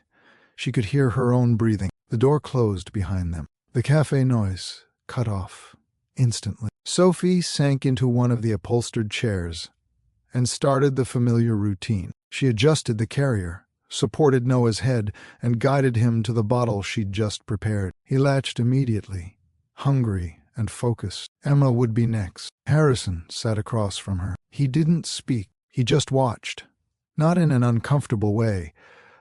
she could hear her own breathing. The door closed behind them. The cafe noise cut off instantly. Sophie sank into one of the upholstered chairs and started the familiar routine. She adjusted the carrier, supported Noah's head, and guided him to the bottle she'd just prepared. He latched immediately, hungry and focused. Emma would be next. Harrison sat across from her. He didn't speak. He just watched, not in an uncomfortable way,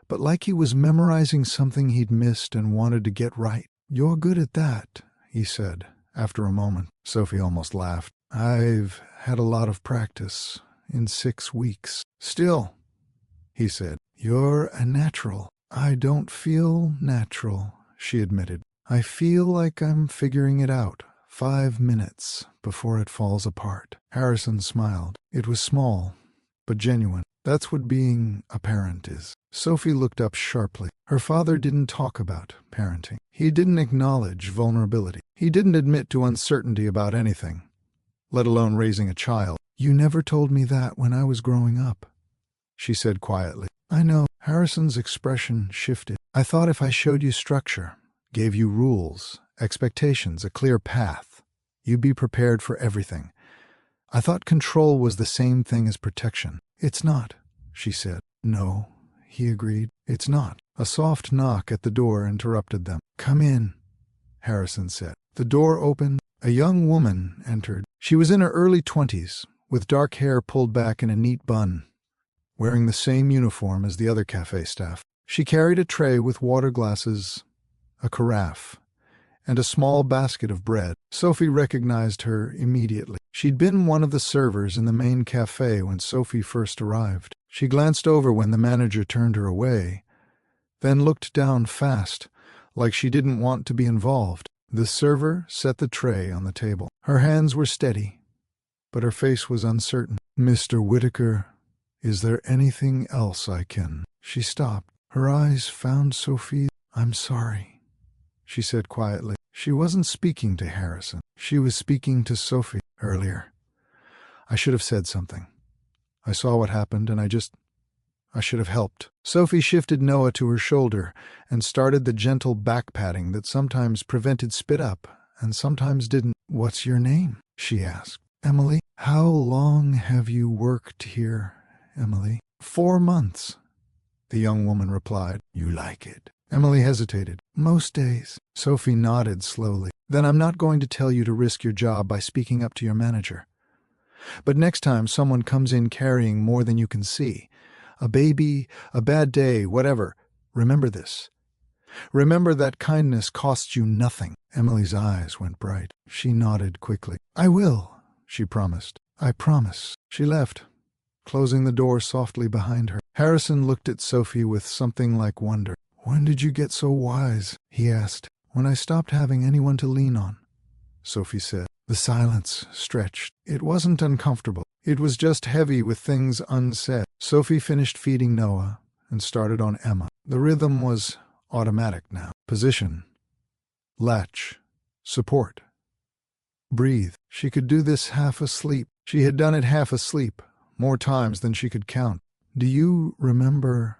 but like he was memorizing something he'd missed and wanted to get right. "You're good at that," he said, after a moment. Sophie almost laughed. "I've had a lot of practice in 6 weeks." "Still," he said, "you're a natural." "I don't feel natural," she admitted. "I feel like I'm figuring it out 5 minutes before it falls apart." Harrison smiled. It was small, but genuine. That's what being a parent is. Sophie looked up sharply. Her father didn't talk about parenting. He didn't acknowledge vulnerability. He didn't admit to uncertainty about anything, let alone raising a child. "You never told me that when I was growing up," she said quietly. "I know." Harrison's expression shifted. "I thought if I showed you structure, gave you rules, expectations, a clear path, you'd be prepared for everything. I thought control was the same thing as protection." "It's not," she said. "No," he agreed. "It's not." A soft knock at the door interrupted them. "Come in," Harrison said. The door opened. A young woman entered. She was in her early 20s, with dark hair pulled back in a neat bun, wearing the same uniform as the other cafe staff. She carried a tray with water glasses, a carafe, and a small basket of bread. Sophie recognized her immediately. She'd been one of the servers in the main cafe when Sophie first arrived. She glanced over when the manager turned her away, then looked down fast, like she didn't want to be involved. The server set the tray on the table. Her hands were steady, but her face was uncertain. "Mr. Whitaker, is there anything else I can?" She stopped. Her eyes found Sophie. "I'm sorry," she said quietly. She wasn't speaking to Harrison. She was speaking to Sophie. "Earlier, I should have said something. I saw what happened, and I should have helped." Sophie shifted Noah to her shoulder and started the gentle back patting that sometimes prevented spit up and sometimes didn't. "What's your name?" she asked. "Emily." "How long have you worked here, Emily?" "4 months," the young woman replied. "You like it?" Emily hesitated. "Most days." Sophie nodded slowly. "Then I'm not going to tell you to risk your job by speaking up to your manager. But next time someone comes in carrying more than you can see, a baby, a bad day, whatever, remember this. Remember that kindness costs you nothing." Emily's eyes went bright. She nodded quickly. "I will," she promised. "I promise." She left, closing the door softly behind her. Harrison looked at Sophie with something like wonder. "When did you get so wise?" he asked. "When I stopped having anyone to lean on," Sophie said. The silence stretched. It wasn't uncomfortable. It was just heavy with things unsaid. Sophie finished feeding Noah and started on Emma. The rhythm was automatic now. Position, latch, support, breathe. She could do this half asleep. She had done it half asleep, more times than she could count. "Do you remember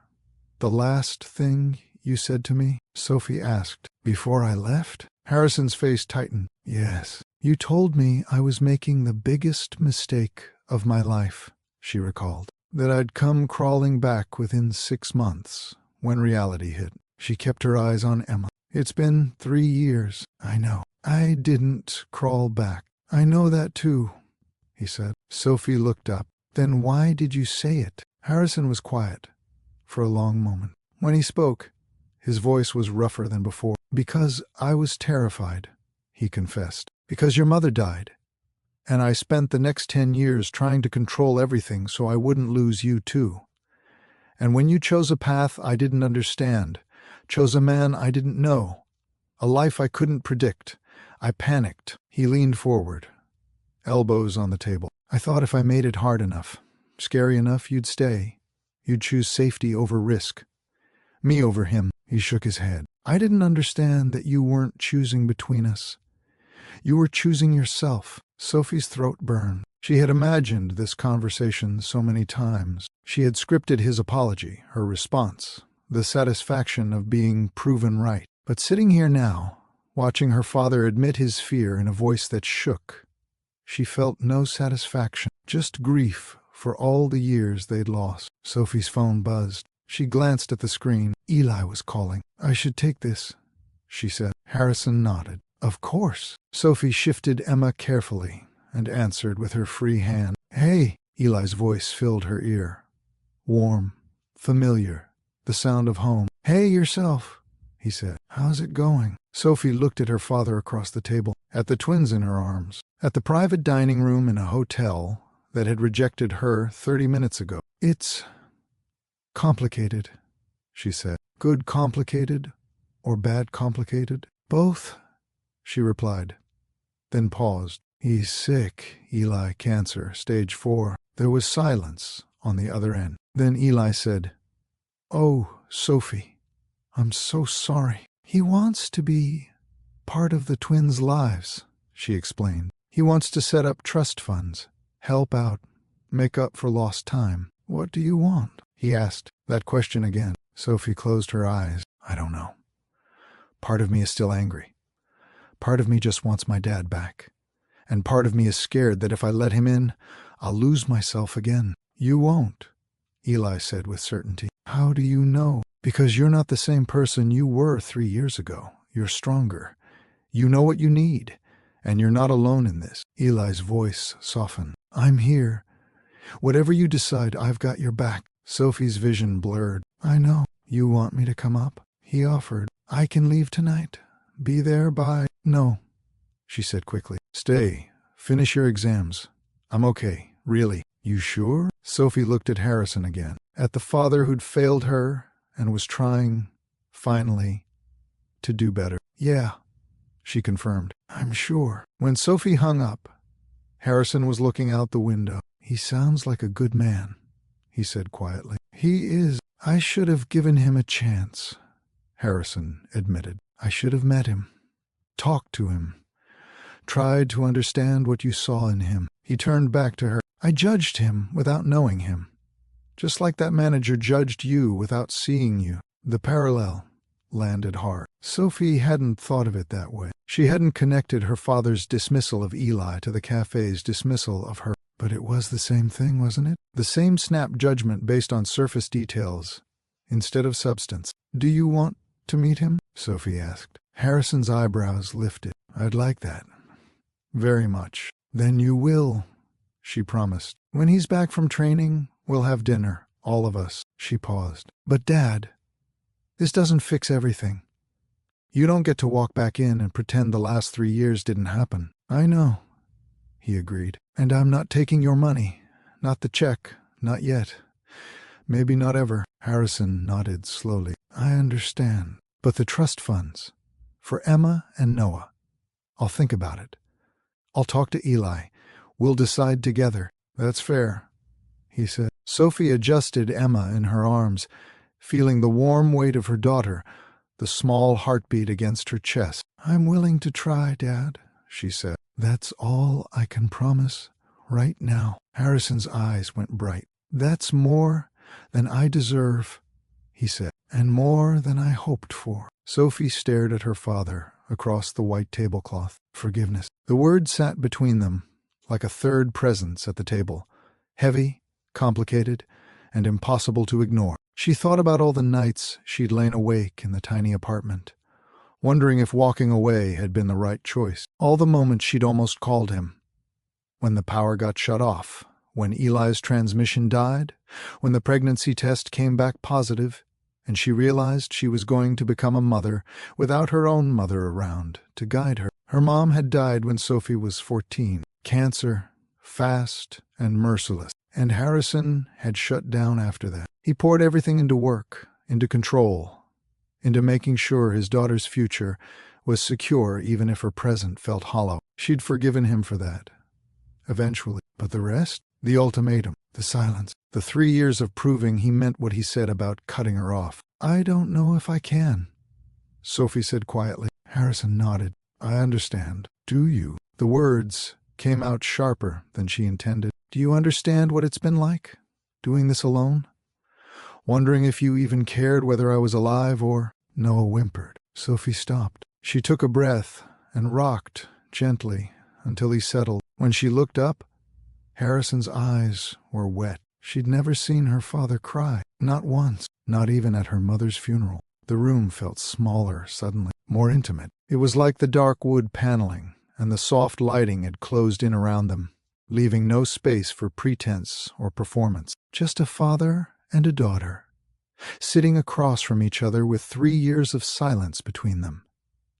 the last thing you said to me?" Sophie asked. "Before I left?" Harrison's face tightened. "Yes. You told me I was making the biggest mistake of my life," she recalled. "That I'd come crawling back within 6 months, when reality hit." She kept her eyes on Emma. "It's been 3 years." "I know." "I didn't crawl back." "I know that too," he said. Sophie looked up. "Then why did you say it?" Harrison was quiet for a long moment. When he spoke, his voice was rougher than before. Because I was terrified, he confessed. Because your mother died. And I spent the next 10 years trying to control everything so I wouldn't lose you too. And when you chose a path I didn't understand, chose a man I didn't know, a life I couldn't predict, I panicked. He leaned forward, elbows on the table. I thought if I made it hard enough, scary enough, you'd stay. You'd choose safety over risk. Me over him. He shook his head. I didn't understand that you weren't choosing between us. You were choosing yourself. Sophie's throat burned. She had imagined this conversation so many times. She had scripted his apology, her response, the satisfaction of being proven right. But sitting here now, watching her father admit his fear in a voice that shook, she felt no satisfaction, just grief for all the years they'd lost. Sophie's phone buzzed. She glanced at the screen. Eli was calling. I should take this, she said. Harrison nodded. Of course. Sophie shifted Emma carefully and answered with her free hand. Hey! Eli's voice filled her ear. Warm, familiar, the sound of home. Hey yourself, he said. How's it going? Sophie looked at her father across the table, at the twins in her arms, at the private dining room in a hotel that had rejected her 30 minutes ago. It's complicated, she said. Good complicated or bad complicated? Both, she replied, then paused. He's sick, Eli, cancer, stage 4. There was silence on the other end. Then Eli said, Oh, Sophie, I'm so sorry. He wants to be part of the twins' lives, she explained. He wants to set up trust funds, help out, make up for lost time. What do you want? He asked that question again. Sophie closed her eyes. I don't know. Part of me is still angry. Part of me just wants my dad back. And part of me is scared that if I let him in, I'll lose myself again. You won't, Eli said with certainty. How do you know? Because you're not the same person you were 3 years ago. You're stronger. You know what you need. And you're not alone in this. Eli's voice softened. I'm here. Whatever you decide, I've got your back. Sophie's vision blurred. I know. You want me to come up? He offered. I can leave tonight. Be there by... No, she said quickly. Stay. Finish your exams. I'm okay, really. You sure? Sophie looked at Harrison again. At the father who'd failed her and was trying, finally, to do better. Yeah, she confirmed. I'm sure. When Sophie hung up, Harrison was looking out the window. He sounds like a good man, he said quietly. He is. I should have given him a chance, Harrison admitted. I should have met him, talked to him, tried to understand what you saw in him. He turned back to her. I judged him without knowing him, just like that manager judged you without seeing you. The parallel landed hard. Sophie hadn't thought of it that way. She hadn't connected her father's dismissal of Eli to the cafe's dismissal of her. But it was the same thing, wasn't it? The same snap judgment based on surface details instead of substance. Do you want to meet him? Sophie asked. Harrison's eyebrows lifted. I'd like that. Very much. Then you will, she promised. When he's back from training, we'll have dinner, all of us. She paused. But Dad, this doesn't fix everything. You don't get to walk back in and pretend the last 3 years didn't happen. I know, he agreed. And I'm not taking your money. Not the check. Not yet. Maybe not ever. Harrison nodded slowly. I understand. But the trust funds. For Emma and Noah. I'll think about it. I'll talk to Eli. We'll decide together. That's fair, he said. Sophie adjusted Emma in her arms, feeling the warm weight of her daughter, the small heartbeat against her chest. I'm willing to try, Dad, she said. That's all I can promise right now. Harrison's eyes went bright. That's more than I deserve, he said, and more than I hoped for. Sophie stared at her father across the white tablecloth. Forgiveness. The word sat between them like a third presence at the table, heavy, complicated, and impossible to ignore. She thought about all the nights she'd lain awake in the tiny apartment, wondering if walking away had been the right choice. All the moments she'd almost called him. When the power got shut off, when Eli's transmission died, when the pregnancy test came back positive, and she realized she was going to become a mother without her own mother around to guide her. Her mom had died when Sophie was 14. Cancer, fast and merciless, and Harrison had shut down after that. He poured everything into work, into control, into making sure his daughter's future was secure even if her present felt hollow. She'd forgiven him for that, eventually. But the rest? The ultimatum, the silence, the 3 years of proving he meant what he said about cutting her off. "I don't know if I can," Sophie said quietly. Harrison nodded. "I understand. Do you?" The words came out sharper than she intended. "Do you understand what it's been like, doing this alone? Wondering if you even cared whether I was alive or—" Noah whimpered. Sophie stopped. She took a breath and rocked gently until he settled. When she looked up, Harrison's eyes were wet. She'd never seen her father cry. Not once. Not even at her mother's funeral. The room felt smaller suddenly, more intimate. It was like the dark wood paneling and the soft lighting had closed in around them, leaving no space for pretense or performance. Just a father and a daughter, sitting across from each other with 3 years of silence between them,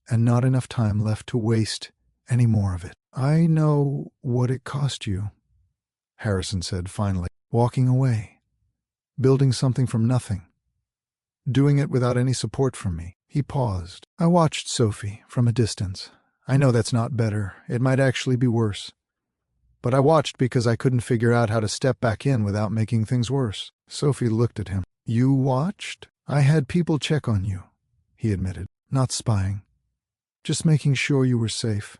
and not enough time left to waste any more of it. "I know what it cost you," Harrison said finally, "walking away, building something from nothing, doing it without any support from me." He paused. "I watched Sophie from a distance. I know that's not better. It might actually be worse. But I watched because I couldn't figure out how to step back in without making things worse." Sophie looked at him. "You watched?" "I had people check on you," he admitted. "Not spying. Just making sure you were safe.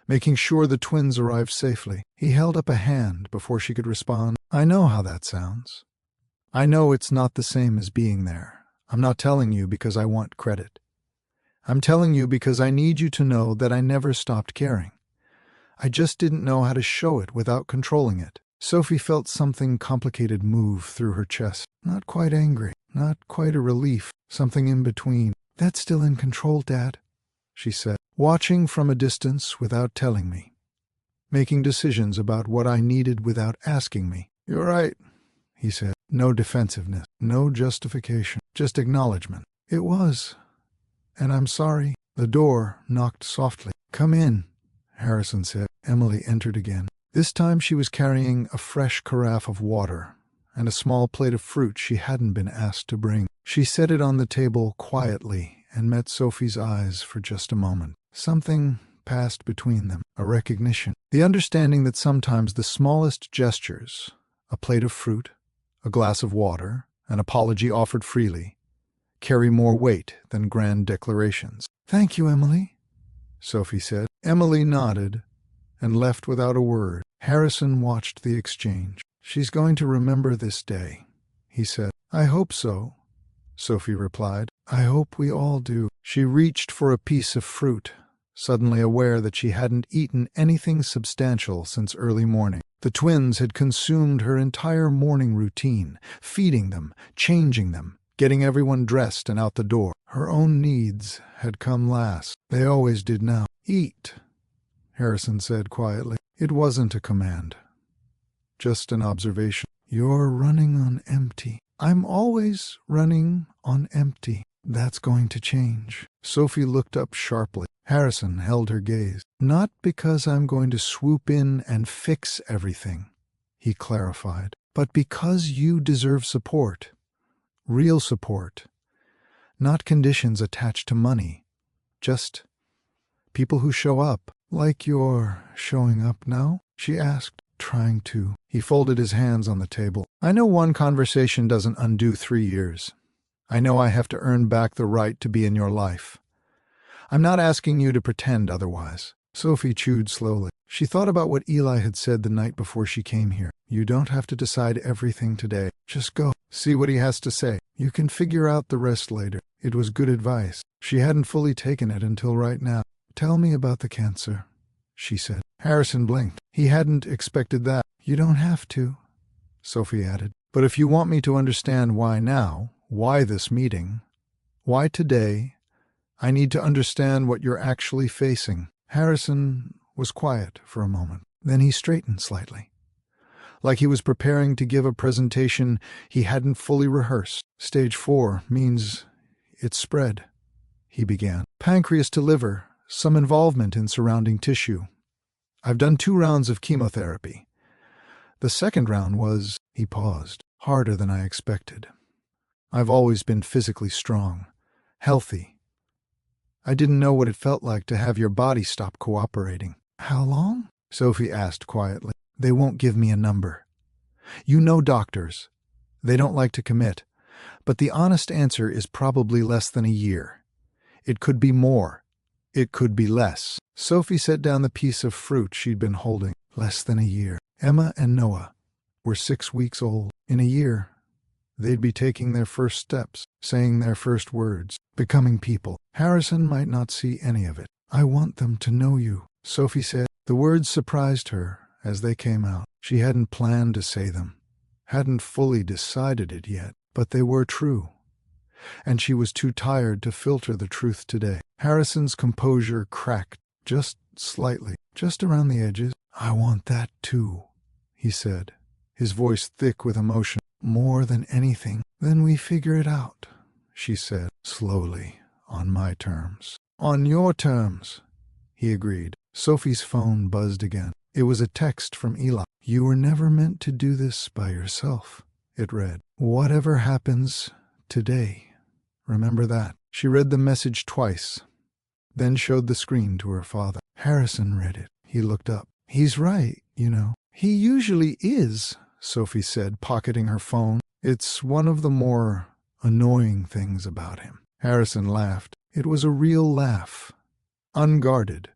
Making sure the twins arrived safely." He held up a hand before she could respond. "I know how that sounds. I know it's not the same as being there. I'm not telling you because I want credit. I'm telling you because I need you to know that I never stopped caring. I just didn't know how to show it without controlling it." Sophie felt something complicated move through her chest. Not quite angry, not quite a relief, something in between. "That's still in control, Dad," she said. "Watching from a distance without telling me. Making decisions about what I needed without asking me." "You're right," he said. No defensiveness, no justification, just acknowledgement. "It was. And I'm sorry." The door knocked softly. "Come in," Harrison said. Emily entered again. This time she was carrying a fresh carafe of water and a small plate of fruit she hadn't been asked to bring. She set it on the table quietly and met Sophie's eyes for just a moment. Something passed between them, a recognition, the understanding that sometimes the smallest gestures, a plate of fruit, a glass of water, an apology offered freely, carry more weight than grand declarations. "Thank you, Emily," Sophie said. Emily nodded and left without a word. Harrison watched the exchange. "She's going to remember this day," he said. "I hope so," Sophie replied. "I hope we all do." She reached for a piece of fruit, suddenly aware that she hadn't eaten anything substantial since early morning. The twins had consumed her entire morning routine, feeding them, changing them, getting everyone dressed and out the door. Her own needs had come last. They always did now. "Eat," Harrison said quietly. It wasn't a command, just an observation. "You're running on empty." "I'm always running on empty." "That's going to change." Sophie looked up sharply. Harrison held her gaze. "Not because I'm going to swoop in and fix everything," he clarified, "but because you deserve support. Real support. Not conditions attached to money. Just people who show up." "Like you're showing up now?" she asked, trying to. He folded his hands on the table. "I know one conversation doesn't undo 3 years. I know I have to earn back the right to be in your life. I'm not asking you to pretend otherwise." Sophie chewed slowly. She thought about what Eli had said the night before she came here. "You don't have to decide everything today. Just go. See what he has to say. You can figure out the rest later." It was good advice. She hadn't fully taken it until right now. "Tell me about the cancer," she said. Harrison blinked. He hadn't expected that. "You don't have to," Sophie added. "But if you want me to understand why now, why this meeting, why today, I need to understand what you're actually facing." Harrison was quiet for a moment. Then he straightened slightly. like he was preparing to give a presentation he hadn't fully rehearsed. "Stage 4 means it's spread," he began. "Pancreas to liver, some involvement in surrounding tissue. I've done 2 rounds of chemotherapy. The second round was," he paused, "harder than I expected. I've always been physically strong, healthy. I didn't know what it felt like to have your body stop cooperating." "How long?" Sophie asked quietly. "They won't give me a number. You know doctors. They don't like to commit. But the honest answer is probably less than a year. It could be more. It could be less." Sophie set down the piece of fruit she'd been holding. Less than a year. Emma and Noah were 6 weeks old. In a year, they'd be taking their first steps, saying their first words, becoming people. Harrison might not see any of it. "I want them to know you," Sophie said. The words surprised her as they came out. She hadn't planned to say them, hadn't fully decided it yet, but they were true. And she was too tired to filter the truth today. Harrison's composure cracked just slightly, just around the edges. "I want that too," he said, his voice thick with emotion. "More than anything." "Then we figure it out," she said, slowly, "on my terms." "On your terms," he agreed. Sophie's phone buzzed again. It was a text from Eli. "You were never meant to do this by yourself," it read. "Whatever happens today, remember that." She read the message twice, then showed the screen to her father. Harrison read it. He looked up. "He's right, you know." "He usually is," Sophie said, pocketing her phone. "It's one of the more annoying things about him." Harrison laughed. It was a real laugh. Unguarded.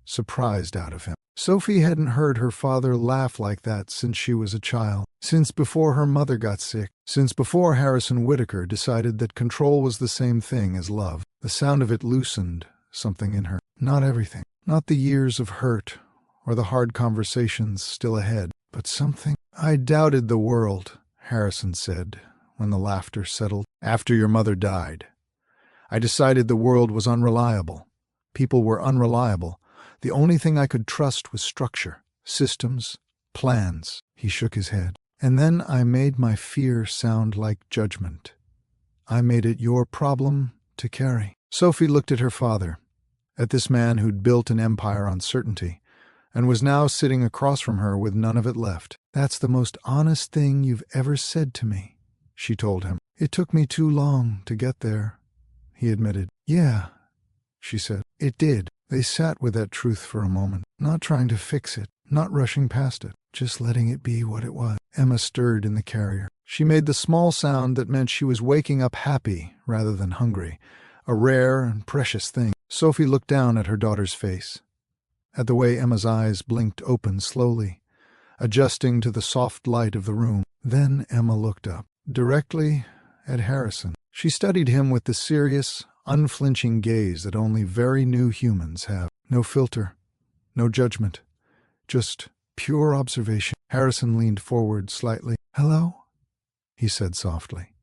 Surprised out of him. Sophie hadn't heard her father laugh like that since she was a child. Since before her mother got sick. Since before Harrison Whitaker decided that control was the same thing as love. The sound of it loosened something in her. Not everything. Not the years of hurt or the hard conversations still ahead, but something. "I doubted the world," Harrison said when the laughter settled. "After your mother died. I decided the world was unreliable. People were unreliable. The only thing I could trust was structure, systems, plans." He shook his head. "And then I made my fear sound like judgment. I made it your problem to carry." Sophie looked at her father, at this man who'd built an empire on certainty, and was now sitting across from her with none of it left. "That's the most honest thing you've ever said to me," she told him. "It took me too long to get there," he admitted. "Yeah," she said. "It did." They sat with that truth for a moment, not trying to fix it, not rushing past it, just letting it be what it was. Emma stirred in the carrier. She made the small sound that meant she was waking up happy rather than hungry, a rare and precious thing. Sophie looked down at her daughter's face, at the way Emma's eyes blinked open slowly, adjusting to the soft light of the room. Then Emma looked up, directly at Harrison. She studied him with the serious, unflinching gaze that only very new humans have. No filter, no judgment, just pure observation. Harrison leaned forward slightly. "Hello?" he said softly,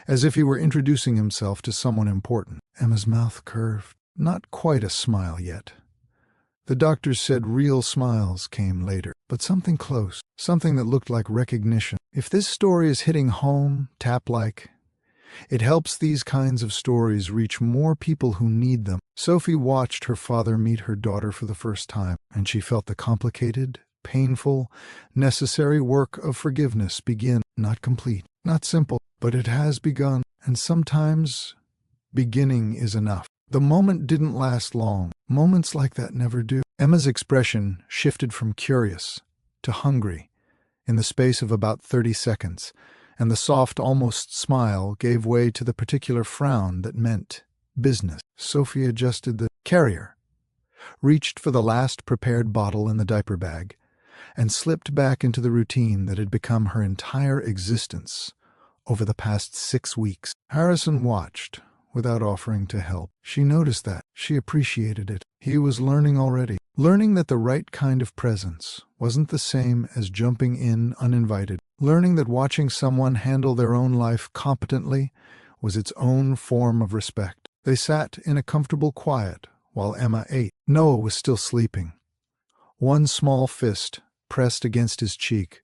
as if he were introducing himself to someone important. Emma's mouth curved. Not quite a smile yet. The doctors said real smiles came later, but something close, something that looked like recognition. If this story is hitting home, tap-like, it helps these kinds of stories reach more people who need them. Sophie watched her father meet her daughter for the first time, and she felt the complicated, painful, necessary work of forgiveness begin. Not complete, not simple, but it has begun, and sometimes beginning is enough. The moment didn't last long. Moments like that never do. Emma's expression shifted from curious to hungry in the space of about 30 seconds, and the soft, almost smile gave way to the particular frown that meant business. Sophie adjusted the carrier, reached for the last prepared bottle in the diaper bag, and slipped back into the routine that had become her entire existence over the past 6 weeks. Harrison watched, without offering to help. She noticed that. She appreciated it. He was learning already. Learning that the right kind of presence wasn't the same as jumping in uninvited. Learning that watching someone handle their own life competently was its own form of respect. They sat in a comfortable quiet while Emma ate. Noah was still sleeping. One small fist pressed against his cheek,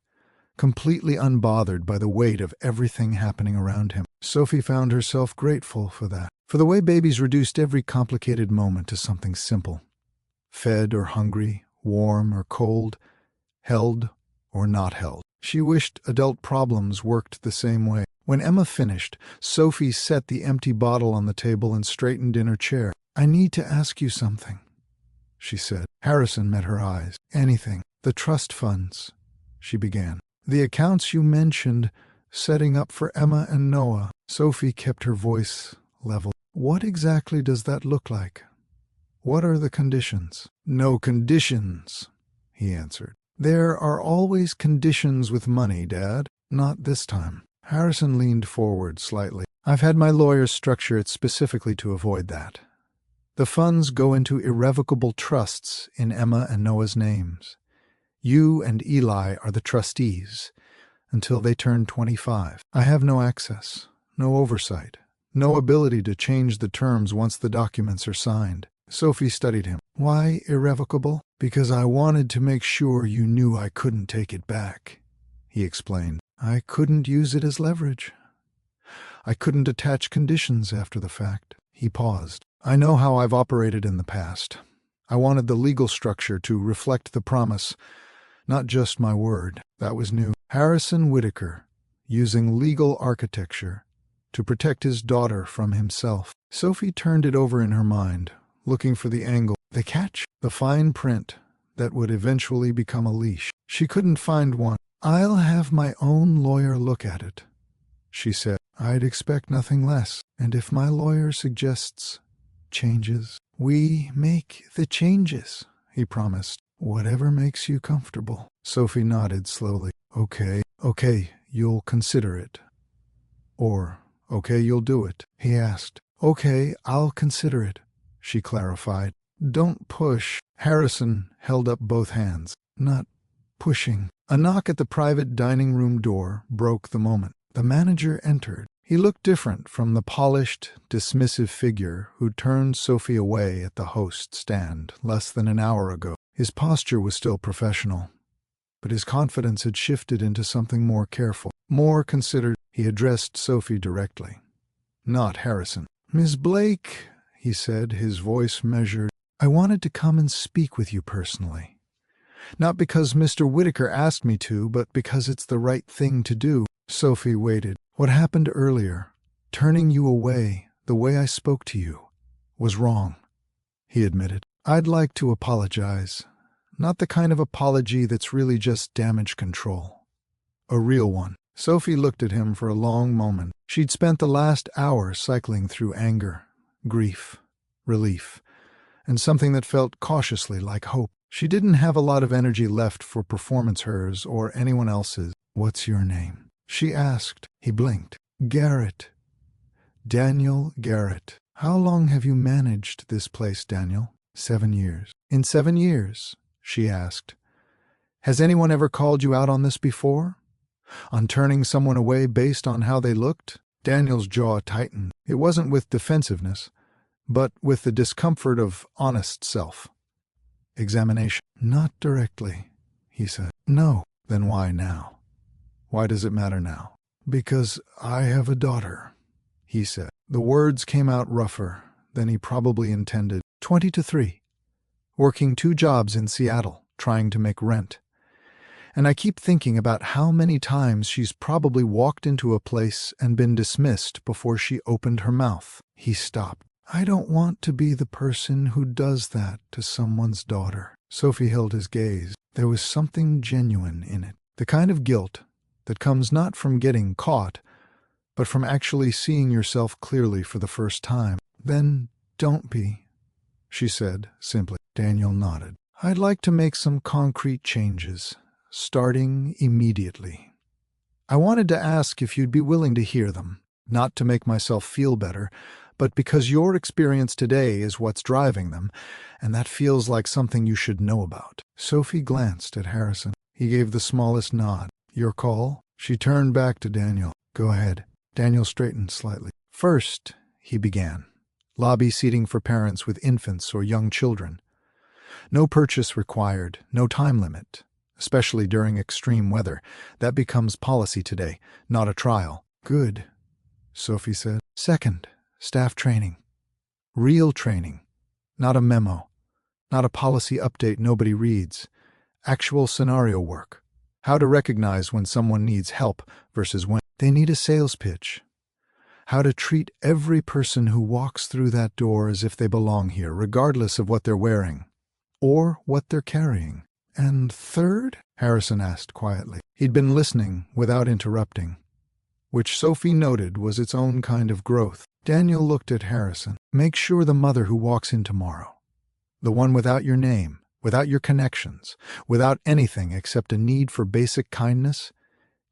completely unbothered by the weight of everything happening around him. Sophie found herself grateful for that, for the way babies reduced every complicated moment to something simple. Fed or hungry, warm or cold, held or not held. She wished adult problems worked the same way. When Emma finished, Sophie set the empty bottle on the table and straightened in her chair. "I need to ask you something," she said. Harrison met her eyes. "Anything. The trust funds," she began. "The accounts you mentioned, setting up for Emma and Noah." Sophie kept her voice level. "What exactly does that look like? What are the conditions?" "No conditions," he answered. "There are always conditions with money, Dad. Not this time." Harrison leaned forward slightly. "I've had my lawyers structure it specifically to avoid that. The funds go into irrevocable trusts in Emma and Noah's names. You and Eli are the trustees until they turn 25. I have no access, no oversight, no ability to change the terms once the documents are signed." Sophie studied him. "Why irrevocable?" "Because I wanted to make sure you knew I couldn't take it back," he explained. "I couldn't use it as leverage. I couldn't attach conditions after the fact." He paused. "I know how I've operated in the past. I wanted the legal structure to reflect the promise, not just my word." That was new. Harrison Whitaker, using legal architecture to protect his daughter from himself. Sophie turned it over in her mind, looking for the angle, the catch, the fine print that would eventually become a leash. She couldn't find one. "I'll have my own lawyer look at it," she said. "I'd expect nothing less. And if my lawyer suggests changes, we make the changes," he promised. "Whatever makes you comfortable." Sophie nodded slowly. Okay, you'll consider it." "Or, okay, you'll do it?" he asked. "Okay, I'll consider it," she clarified. "Don't push." Harrison held up both hands. "Not pushing." A knock at the private dining room door broke the moment. The manager entered. He looked different from the polished, dismissive figure who turned Sophie away at the host stand less than an hour ago. His posture was still professional, but his confidence had shifted into something more careful, more considered. He addressed Sophie directly, not Harrison. "Miss Blake," he said, his voice measured, "I wanted to come and speak with you personally. Not because Mr. Whitaker asked me to, but because it's the right thing to do." Sophie waited. "What happened earlier, turning you away the way I spoke to you, was wrong," he admitted. "I'd like to apologize. Not the kind of apology that's really just damage control. A real one." Sophie looked at him for a long moment. She'd spent the last hour cycling through anger, grief, relief, and something that felt cautiously like hope. She didn't have a lot of energy left for performance hers or anyone else's. "What's your name?" she asked. He blinked. "Garrett. Daniel Garrett." "How long have you managed this place, Daniel?" 7 years. "In 7 years," she asked, "has anyone ever called you out on this before? On turning someone away based on how they looked?" Daniel's jaw tightened. It wasn't with defensiveness, but with the discomfort of honest self-examination. "Not directly," he said. "No." "Then why now? Why does it matter now?" "Because I have a daughter," he said. The words came out rougher than he probably intended. 20 to 3. Working 2 jobs in Seattle, trying to make rent. And I keep thinking about how many times she's probably walked into a place and been dismissed before she opened her mouth. He stopped. "I don't want to be the person who does that to someone's daughter." Sophie held his gaze. There was something genuine in it. The kind of guilt that comes not from getting caught, but from actually seeing yourself clearly for the first time. "Then don't be," she said simply. Daniel nodded. "I'd like to make some concrete changes, starting immediately. I wanted to ask if you'd be willing to hear them, not to make myself feel better, but because your experience today is what's driving them, and that feels like something you should know about." Sophie glanced at Harrison. He gave the smallest nod. "Your call?" She turned back to Daniel. "Go ahead." Daniel straightened slightly. "First," he began, "lobby seating for parents with infants or young children. No purchase required, no time limit. especially during extreme weather. That becomes policy today, not a trial. Good, Sophie said. Second, staff training. Real training. Not a memo. Not a policy update nobody reads. Actual scenario work. How to recognize when someone needs help versus when they need a sales pitch. How to treat every person who walks through that door as if they belong here, regardless of what they're wearing or what they're carrying. And third? Harrison asked quietly. He'd been listening without interrupting, which Sophie noted was its own kind of growth. Daniel looked at Harrison. Make sure the mother who walks in tomorrow, the one without your name, without your connections, without anything except a need for basic kindness,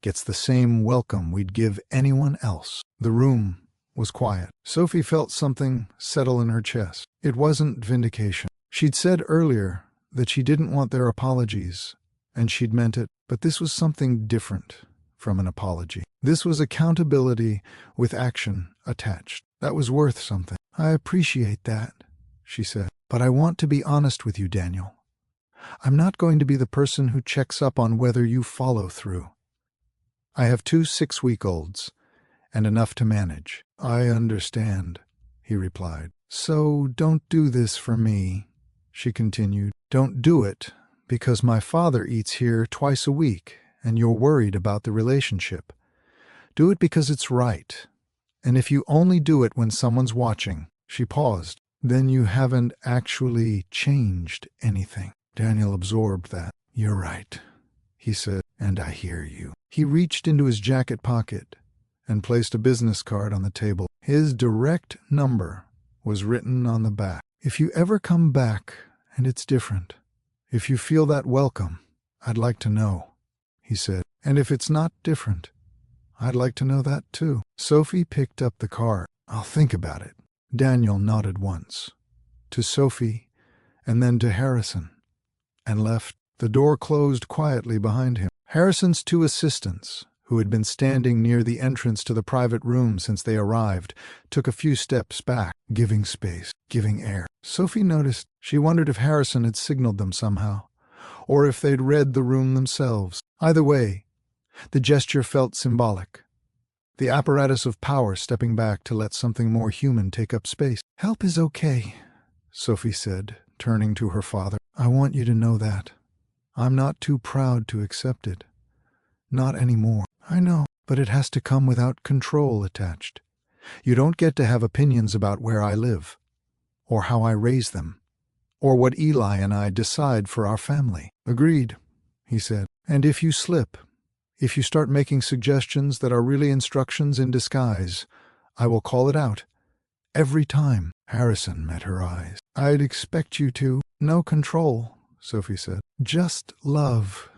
gets the same welcome we'd give anyone else. The room was quiet. Sophie felt something settle in her chest. It wasn't vindication. She'd said earlier that she didn't want their apologies, and she'd meant it, but this was something different from an apology. This was accountability with action attached. That was worth something. I appreciate that, she said, but I want to be honest with you, Daniel. I'm not going to be the person who checks up on whether you follow through. I have 2 6-week-olds and enough to manage. I understand, he replied. So don't do this for me, she continued. Don't do it because my father eats here twice a week and you're worried about the relationship. Do it because it's right. And if you only do it when someone's watching, she paused, then you haven't actually changed anything. Daniel absorbed that. You're right, he said, and I hear you. He reached into his jacket pocket and placed a business card on the table. His direct number was written on the back. If you ever come back and it's different, if you feel that welcome, I'd like to know, he said. And if it's not different, I'd like to know that too. Sophie picked up the card. I'll think about it. Daniel nodded once, to Sophie and then to Harrison, and left. The door closed quietly behind him. Harrison's 2 assistants, who had been standing near the entrance to the private room since they arrived, took a few steps back, giving space, giving air. Sophie noticed. She wondered if Harrison had signaled them somehow, or if they'd read the room themselves. Either way, the gesture felt symbolic. The apparatus of power stepping back to let something more human take up space. Help is okay, Sophie said, turning to her father. I want you to know that. I'm not too proud to accept it. Not anymore. I know, but it has to come without control attached. You don't get to have opinions about where I live, or how I raise them, or what Eli and I decide for our family. Agreed, he said. And if you slip, if you start making suggestions that are really instructions in disguise, I will call it out. Every time. Harrison met her eyes. I'd expect you to. No control, Sophie said. Just love.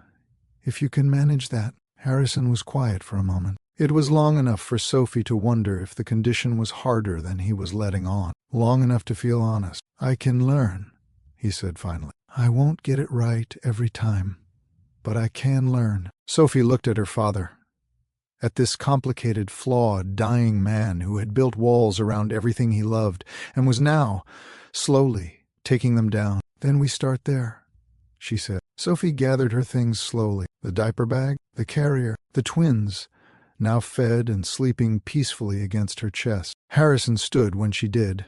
If you can manage that. Harrison was quiet for a moment. It was long enough for Sophie to wonder if the condition was harder than he was letting on. Long enough to feel honest. I can learn, he said finally. I won't get it right every time, but I can learn. Sophie looked at her father, at this complicated, flawed, dying man who had built walls around everything he loved and was now, slowly, taking them down. Then we start there, she said. Sophie gathered her things slowly. The diaper bag, the carrier, the twins, now fed and sleeping peacefully against her chest. Harrison stood when she did.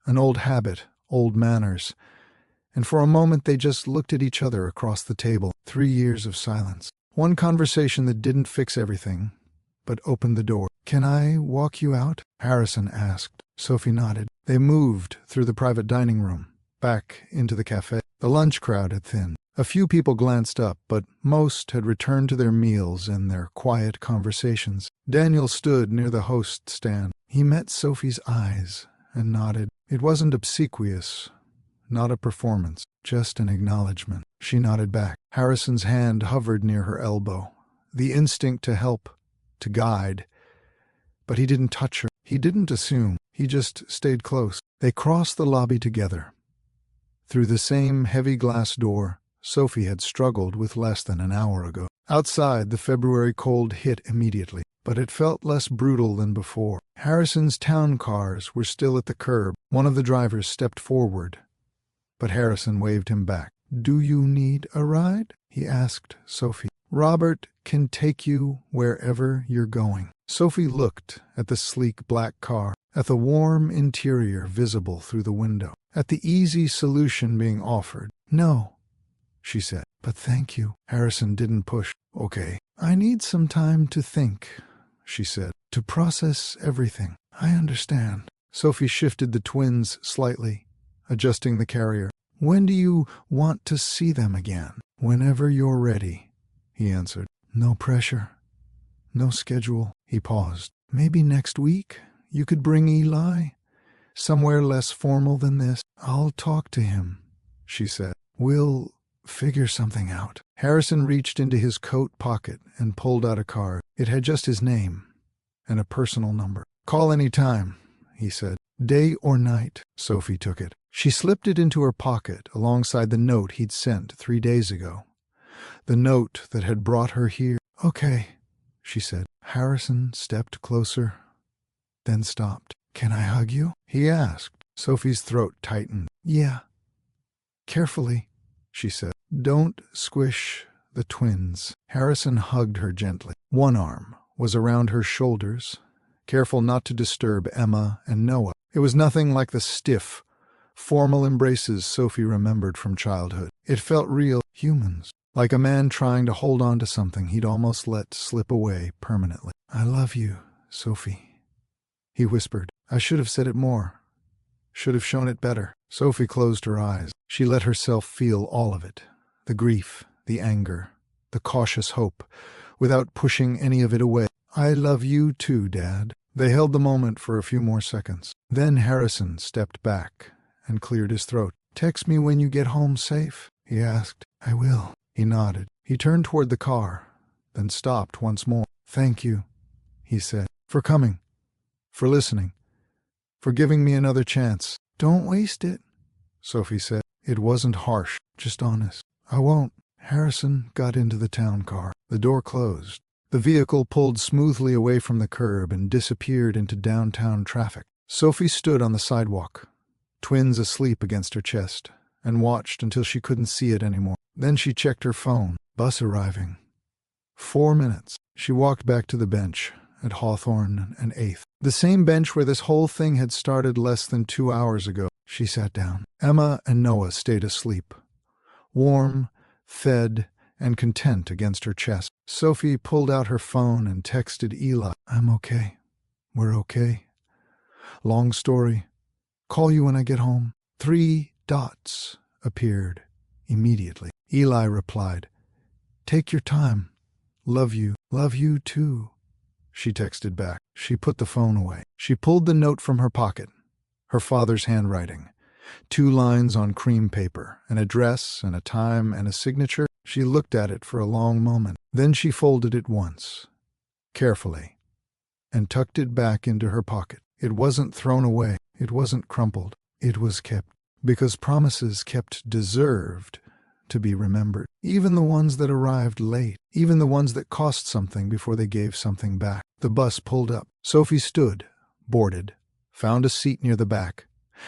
An old habit, old manners. And for a moment they just looked at each other across the table. 3 years of silence. One conversation that didn't fix everything, but opened the door. Can I walk you out? Harrison asked. Sophie nodded. They moved through the private dining room, back into the cafe. The lunch crowd had thinned. A few people glanced up, but most had returned to their meals and their quiet conversations. Daniel stood near the host stand. He met Sophie's eyes and nodded. It wasn't obsequious, not a performance, just an acknowledgement. She nodded back. Harrison's hand hovered near her elbow, the instinct to help, to guide. But he didn't touch her. He didn't assume. He just stayed close. They crossed the lobby together. Through the same heavy glass door Sophie had struggled with less than an hour ago. Outside, the February cold hit immediately, but it felt less brutal than before. Harrison's town cars were still at the curb. One of the drivers stepped forward, but Harrison waved him back. Do you need a ride? He asked Sophie. Robert can take you wherever you're going. Sophie looked at the sleek black car, at the warm interior visible through the window, at the easy solution being offered. No, she said, but thank you. Harrison didn't push. Okay. I need some time to think, she said, to process everything. I understand. Sophie shifted the twins slightly, adjusting the carrier. When do you want to see them again? Whenever you're ready, he answered. No pressure. No schedule. He paused. Maybe next week you could bring Eli? Somewhere less formal than this. I'll talk to him, she said. We'll figure something out. Harrison reached into his coat pocket and pulled out a card. It had just his name and a personal number. Call any time, he said. Day or night. Sophie took it. She slipped it into her pocket alongside the note he'd sent 3 days ago. The note that had brought her here. Okay, she said. Harrison stepped closer, then stopped. Can I hug you? He asked. Sophie's throat tightened. Yeah. Carefully, she said. Don't squish the twins. Harrison hugged her gently. One arm was around her shoulders, careful not to disturb Emma and Noah. It was nothing like the stiff, formal embraces Sophie remembered from childhood. It felt real, humans, like a man trying to hold on to something he'd almost let slip away permanently. I love you, Sophie, he whispered. I should have said it more. Should have shown it better. Sophie closed her eyes. She let herself feel all of it. The grief, the anger, the cautious hope, without pushing any of it away. I love you too, Dad. They held the moment for a few more seconds. Then Harrison stepped back and cleared his throat. Text me when you get home safe, he asked. I will. He nodded. He turned toward the car, then stopped once more. Thank you, he said, for coming, for listening, for giving me another chance. Don't waste it, Sophie said. It wasn't harsh, just honest. I won't. Harrison got into the town car. The door closed. The vehicle pulled smoothly away from the curb and disappeared into downtown traffic. Sophie stood on the sidewalk, twins asleep against her chest, and watched until she couldn't see it anymore. Then she checked her phone. Bus arriving. 4 minutes. She walked back to the bench at Hawthorne and 8th. The same bench where this whole thing had started less than 2 hours ago. She sat down. Emma and Noah stayed asleep, warm, fed, and content against her chest. Sophie pulled out her phone and texted Eli. I'm okay. We're okay. Long story. Call you when I get home. 3 dots appeared immediately. Eli replied, Take your time. Love you. Love you too. She texted back. She put the phone away. She pulled the note from her pocket. Her father's handwriting. 2 lines on cream paper, an address and a time and a signature. She looked at it for a long moment. Then she folded it once, carefully, and tucked it back into her pocket. It wasn't thrown away. It wasn't crumpled. It was kept. Because promises kept deserved to be remembered. Even the ones that arrived late. Even the ones that cost something before they gave something back. The bus pulled up. Sophie stood, boarded, found a seat near the back,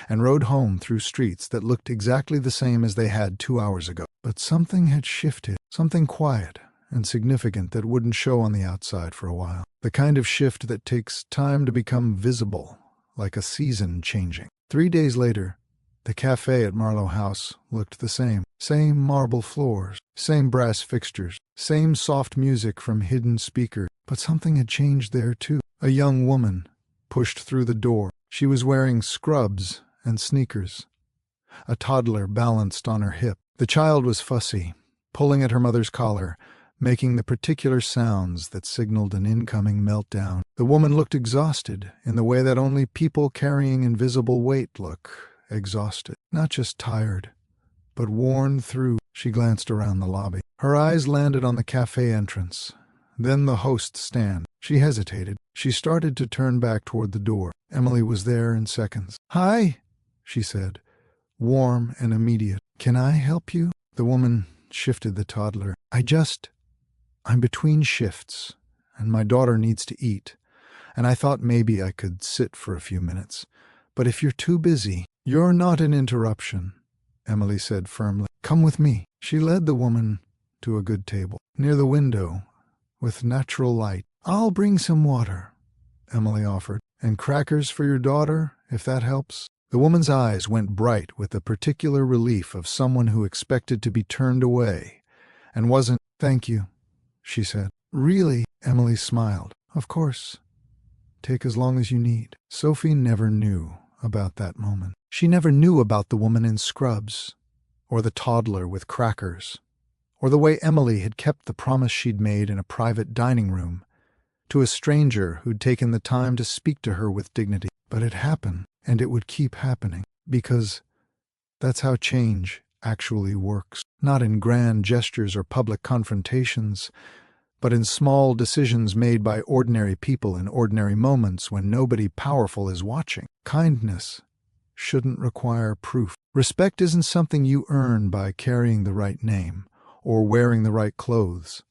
and rode home through streets that looked exactly the same as they had 2 hours ago. But something had shifted, something quiet and significant that wouldn't show on the outside for a while. The kind of shift that takes time to become visible, like a season changing. 3 days later, the cafe at Marlowe House looked the same. Same marble floors, same brass fixtures, same soft music from hidden speakers. But something had changed there too. A young woman pushed through the door. She was wearing scrubs and sneakers. A toddler balanced on her hip. The child was fussy, pulling at her mother's collar, making the particular sounds that signaled an incoming meltdown. The woman looked exhausted in the way that only people carrying invisible weight look, exhausted. Not just tired, but worn through. She glanced around the lobby. Her eyes landed on the cafe entrance, then the host stand. She hesitated. She started to turn back toward the door. Emily was there in seconds. Hi, she said, warm and immediate. Can I help you? The woman shifted the toddler. I'm between shifts, and my daughter needs to eat, and I thought maybe I could sit for a few minutes. But if you're too busy, you're not an interruption. Emily said firmly. Come with me. She led the woman to a good table, near the window, with natural light. I'll bring some water, Emily offered, and crackers for your daughter, if that helps. The woman's eyes went bright with the particular relief of someone who expected to be turned away, and wasn't. Thank you, she said. Really? Emily smiled. Of course. Take as long as you need. Sophie never knew about that moment. She never knew about the woman in scrubs, or the toddler with crackers, or the way Emily had kept the promise she'd made in a private dining room to a stranger who'd taken the time to speak to her with dignity. But it happened, and it would keep happening, because that's how change actually works. Not in grand gestures or public confrontations, but in small decisions made by ordinary people in ordinary moments when nobody powerful is watching. Kindness shouldn't require proof. Respect isn't something you earn by carrying the right name, or wearing the right clothes,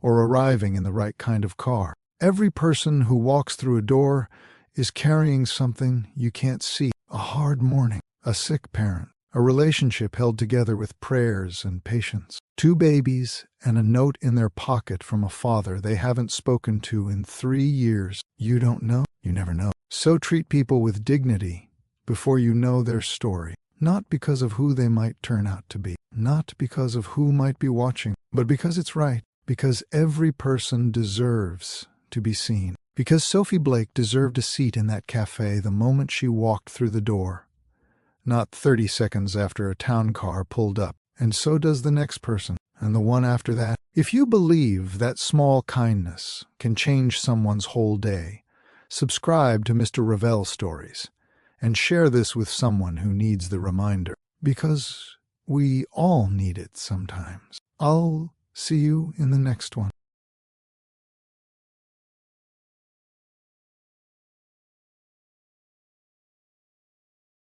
or arriving in the right kind of car. Every person who walks through a door is carrying something you can't see. A hard morning, a sick parent, a relationship held together with prayers and patience, 2 babies, and a note in their pocket from a father they haven't spoken to in 3 years. You don't know, you never know. So treat people with dignity before you know their story, not because of who they might turn out to be, not because of who might be watching, but because it's right, because every person deserves to be seen, because Sophie Blake deserved a seat in that cafe the moment she walked through the door, not 30 seconds after a town car pulled up. And so does the next person, and the one after that. If you believe that small kindness can change someone's whole day, subscribe to Mr. Ravel Stories, and share this with someone who needs the reminder, because we all need it sometimes. I'll see you in the next one.